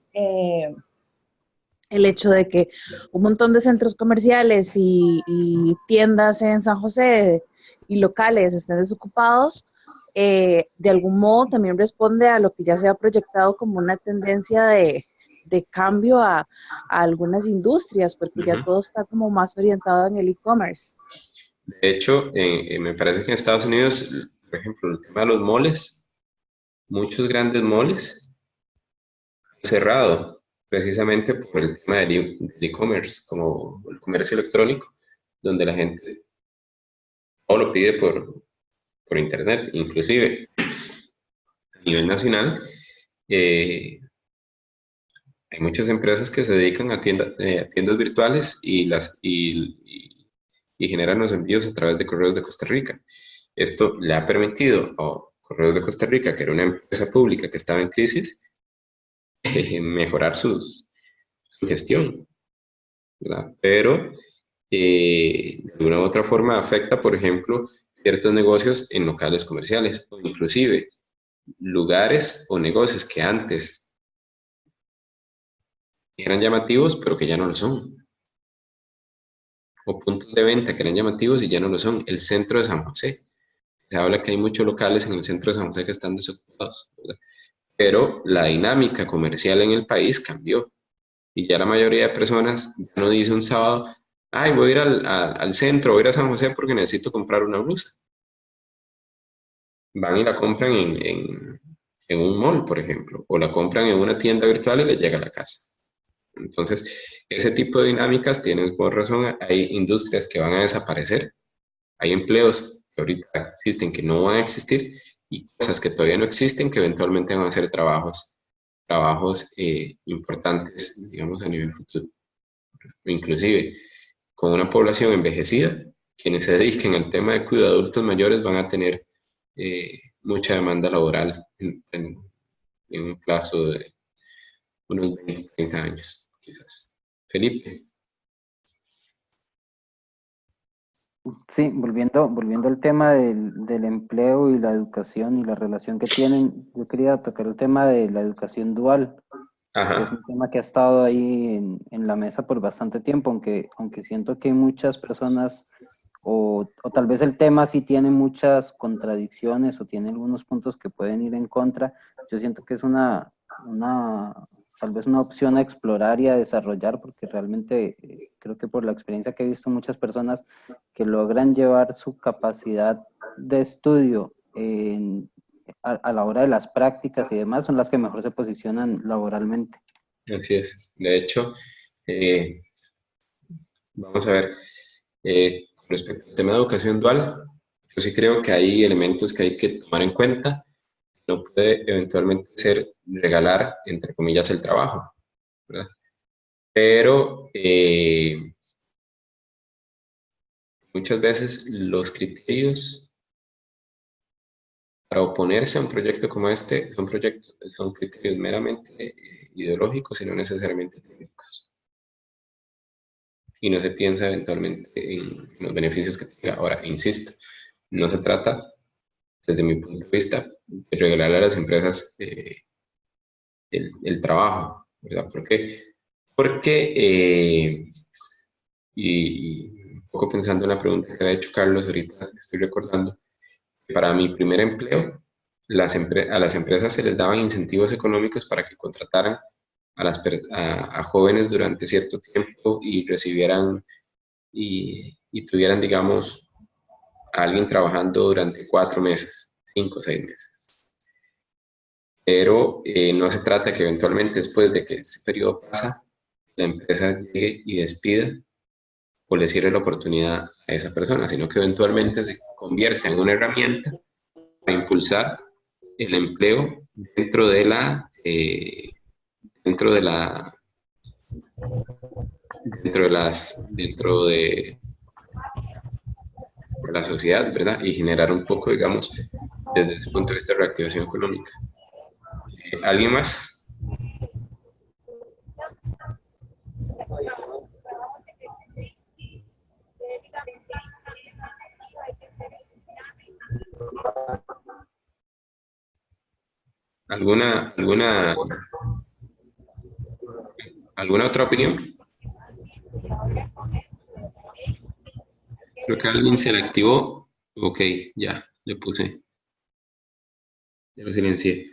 el hecho de que un montón de centros comerciales y tiendas en San José y locales estén desocupados, de algún modo también responde a lo que ya se ha proyectado como una tendencia de cambio a algunas industrias, porque ya todo está como más orientado en el e-commerce. De hecho, me parece que en Estados Unidos, por ejemplo, el tema de los moles, muchos grandes moles han cerrado precisamente por el tema del e-commerce, como el comercio electrónico, donde la gente todo lo pide por internet, inclusive a nivel nacional. Hay muchas empresas que se dedican a tiendas virtuales y generan los envíos a través de Correos de Costa Rica. Esto le ha permitido a Correos de Costa Rica, que era una empresa pública que estaba en crisis, mejorar su gestión, ¿verdad? Pero de alguna u otra forma afecta, por ejemplo, ciertos negocios en locales comerciales, o inclusive lugares o negocios que antes eran llamativos, pero que ya no lo son. O puntos de venta que eran llamativos y ya no lo son. El centro de San José. Se habla que hay muchos locales en el centro de San José que están desocupados, ¿verdad? Pero la dinámica comercial en el país cambió. Y ya la mayoría de personas ya no dice un sábado, ay, voy a ir al centro, voy a ir a San José porque necesito comprar una blusa. Van y la compran en un mall, por ejemplo, o la compran en una tienda virtual y les llega a la casa. Entonces, ese tipo de dinámicas tienen por razón, hay industrias que van a desaparecer, hay empleos que ahorita existen que no van a existir y cosas que todavía no existen que eventualmente van a ser trabajos importantes, digamos, a nivel futuro. Inclusive, con una población envejecida, quienes se dediquen al tema de cuidado de adultos mayores van a tener mucha demanda laboral en un plazo de unos 20, 30 años, quizás. Felipe. Sí, volviendo al tema del empleo y la educación y la relación que tienen, yo quería tocar el tema de la educación dual. Ajá. Es un tema que ha estado ahí en la mesa por bastante tiempo, aunque siento que hay muchas personas, o tal vez el tema sí tiene muchas contradicciones o tiene algunos puntos que pueden ir en contra. Yo siento que es tal vez una opción a explorar y a desarrollar, porque realmente creo que por la experiencia que he visto muchas personas que logran llevar su capacidad de estudio a la hora de las prácticas y demás, son las que mejor se posicionan laboralmente. Así es. De hecho, vamos a ver, con respecto al tema de educación dual, yo sí creo que hay elementos que hay que tomar en cuenta. No puede eventualmente ser regalar, entre comillas, el trabajo, ¿verdad? Pero muchas veces los criterios para oponerse a un proyecto como este son criterios meramente ideológicos y no necesariamente técnicos. Y no se piensa eventualmente en los beneficios que tenga. Ahora, insisto, no se trata desde mi punto de vista, de regalarle a las empresas el trabajo, ¿verdad? ¿Por qué? Porque, y un poco pensando en la pregunta que había hecho Carlos, ahorita estoy recordando, que para mi primer empleo, a las empresas se les daban incentivos económicos para que contrataran a jóvenes durante cierto tiempo y recibieran y tuvieran, digamos, a alguien trabajando durante 4 meses, 5 o 6 meses. Pero no se trata que eventualmente después de que ese periodo pasa, la empresa llegue y despida o le cierre la oportunidad a esa persona, sino que eventualmente se convierta en una herramienta para impulsar el empleo dentro de la dentro de la dentro de la sociedad, ¿verdad? Y generar un poco, digamos, desde ese punto de vista de reactivación económica. ¿Alguien más? ¿Alguna otra opinión? Creo que alguien se le activó. Ok, ya, le puse. Ya lo silencié.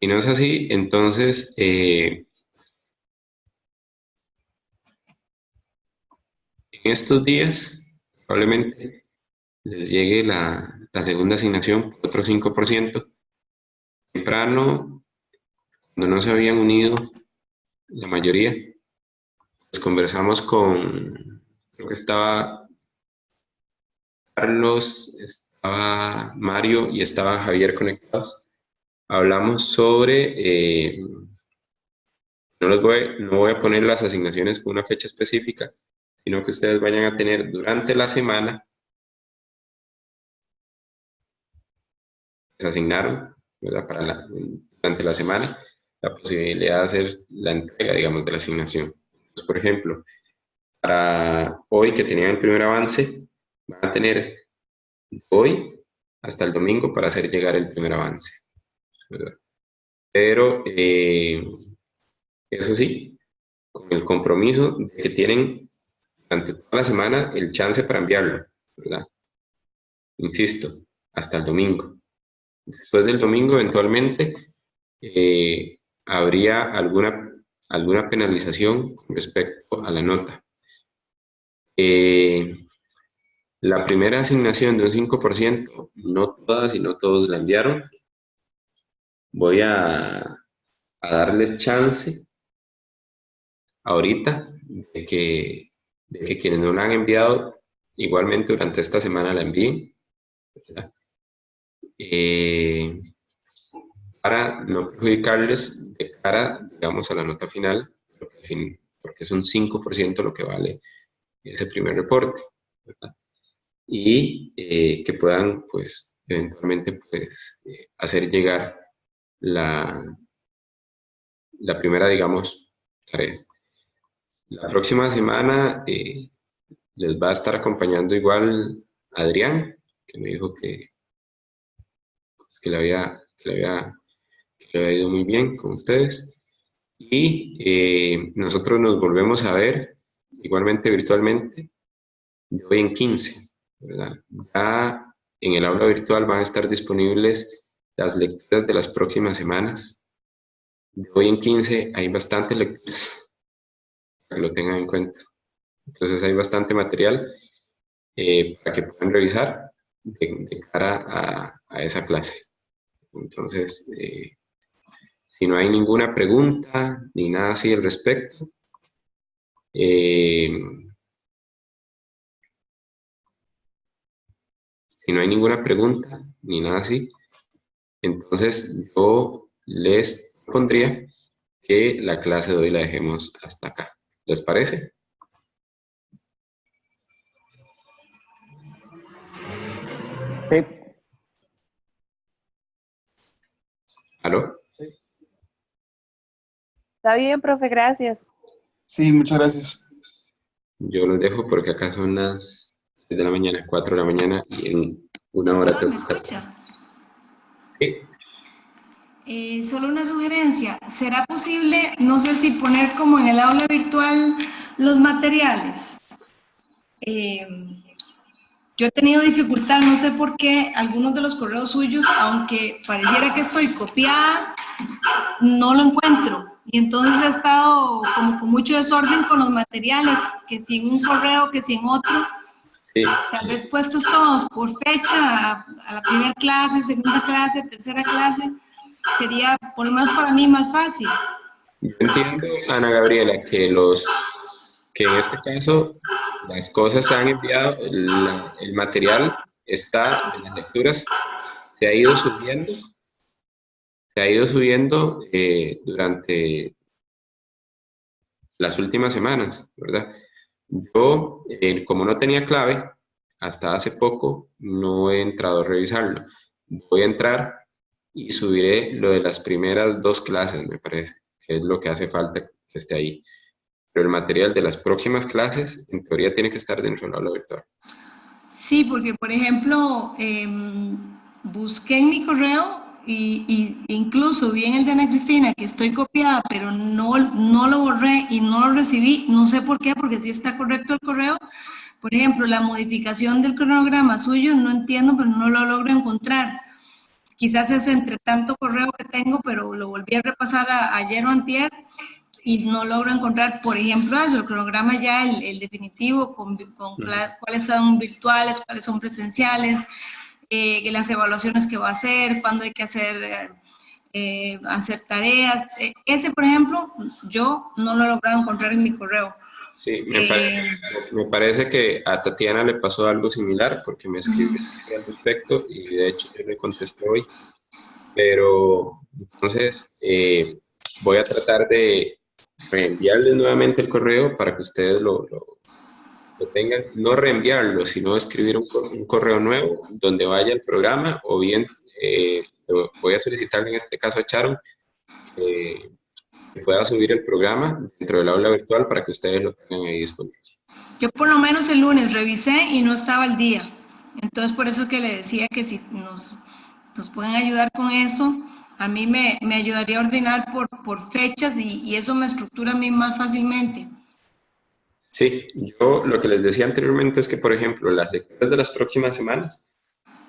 Si no es así, entonces en estos días probablemente les llegue la segunda asignación por otro 5%. Temprano, cuando no se habían unido la mayoría, pues conversamos con, creo que estaba Carlos, estaba Mario y estaba Javier conectados. Hablamos sobre, no voy a poner las asignaciones con una fecha específica, sino que ustedes vayan a tener durante la semana, se asignaron, ¿verdad? Durante la semana, la posibilidad de hacer la entrega, digamos, de la asignación. Entonces, por ejemplo, para hoy que tenían el primer avance, van a tener hoy hasta el domingo para hacer llegar el primer avance, ¿verdad? Pero, eso sí, con el compromiso de que tienen durante toda la semana el chance para enviarlo, ¿verdad? Insisto, hasta el domingo. Después del domingo, eventualmente, habría alguna penalización con respecto a la nota. La primera asignación de un 5%, no todas y no todos la enviaron. Voy a darles chance ahorita de que quienes no la han enviado, igualmente durante esta semana la envíen, ¿verdad? Para no perjudicarles de cara, digamos, a la nota final, porque es un 5% lo que vale ese primer reporte, ¿verdad? Y que puedan, pues, eventualmente, pues, hacer llegar la primera, digamos, tarea. La próxima semana les va a estar acompañando igual Adrián, que me dijo que le había ido muy bien con ustedes. Y nosotros nos volvemos a ver igualmente virtualmente de hoy en 15, ¿verdad? Ya en el aula virtual van a estar disponibles las lecturas de las próximas semanas. De hoy en 15 hay bastantes lecturas, para que lo tengan en cuenta. Entonces hay bastante material para que puedan revisar de cara a esa clase. Entonces, si no hay ninguna pregunta ni nada así al respecto, si no hay ninguna pregunta ni nada así, entonces yo les propondría que la clase de hoy la dejemos hasta acá. ¿Les parece? Sí. ¿Aló? Está bien, profe, gracias. Sí, muchas gracias. Yo los dejo porque acá son las 3 de la mañana, 4 de la mañana, y en una hora tengo ¿Me que estar. escucha? Sí. Solo una sugerencia. ¿Será posible, no sé si poner como en el aula virtual los materiales? Yo he tenido dificultad, no sé por qué, algunos de los correos suyos, aunque pareciera que estoy copiada, no lo encuentro. Y entonces he estado como con mucho desorden con los materiales, que si en un correo, que si en otro. Sí. Tal vez puestos todos por fecha, a la primera clase, segunda clase, tercera clase, sería, por lo menos para mí, más fácil. Yo entiendo, Ana Gabriela, que en este caso las cosas se han enviado, el material está de las lecturas, se ha ido subiendo durante las últimas semanas, ¿verdad? Yo, como no tenía clave, hasta hace poco no he entrado a revisarlo. Voy a entrar y subiré lo de las primeras 2 clases, me parece, que es lo que hace falta que esté ahí. Pero el material de las próximas clases, en teoría, tiene que estar dentro del aula virtual. Sí, porque, por ejemplo, busqué en mi correo y incluso vi en el de Ana Cristina que estoy copiada, pero no lo borré y no lo recibí. No sé por qué, porque sí está correcto el correo. Por ejemplo, la modificación del cronograma suyo, no entiendo, pero no lo logro encontrar. Quizás es entre tanto correo que tengo, pero lo volví a repasar ayer o antier y no logro encontrar, por ejemplo, eso, el cronograma ya, el definitivo, con cuáles son virtuales, cuáles son presenciales, las evaluaciones que va a hacer, cuándo hay que hacer tareas. Ese, por ejemplo, yo no lo he logrado encontrar en mi correo. Sí, me parece que a Tatiana le pasó algo similar porque me escribió al respecto y de hecho yo le contesté hoy. Pero entonces voy a tratar de reenviarles nuevamente el correo para que ustedes lo tengan. No reenviarlo, sino escribir un correo nuevo donde vaya el programa o bien voy a solicitarle en este caso a Sharon que pueda subir el programa dentro del aula virtual para que ustedes lo tengan ahí disponible. Yo por lo menos el lunes revisé y no estaba al día. Entonces por eso que le decía que si nos pueden ayudar con eso, a mí me ayudaría a ordenar por fechas y eso me estructura a mí más fácilmente. Sí, yo lo que les decía anteriormente es que, por ejemplo, las lecturas de las próximas semanas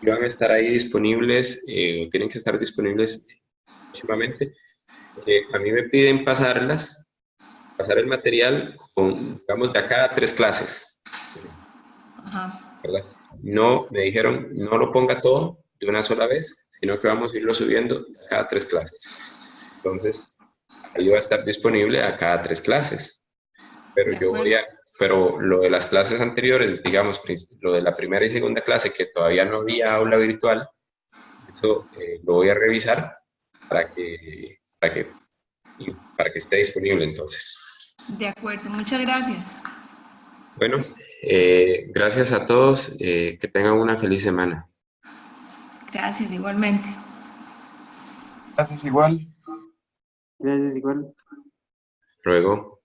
van a estar ahí disponibles, tienen que estar disponibles próximamente, porque a mí me piden pasar el material con, digamos, de acá a 3 clases. Ajá. ¿Verdad? No, me dijeron, no lo ponga todo de una sola vez, sino que vamos a irlo subiendo a cada 3 clases. Entonces, ahí va a estar disponible a cada 3 clases. Pero lo de las clases anteriores, digamos, lo de la primera y segunda clase, que todavía no había aula virtual, eso lo voy a revisar para que esté disponible entonces. De acuerdo, muchas gracias. Bueno, gracias a todos, que tengan una feliz semana. Gracias, igualmente. Gracias igual. Gracias, igual. Luego.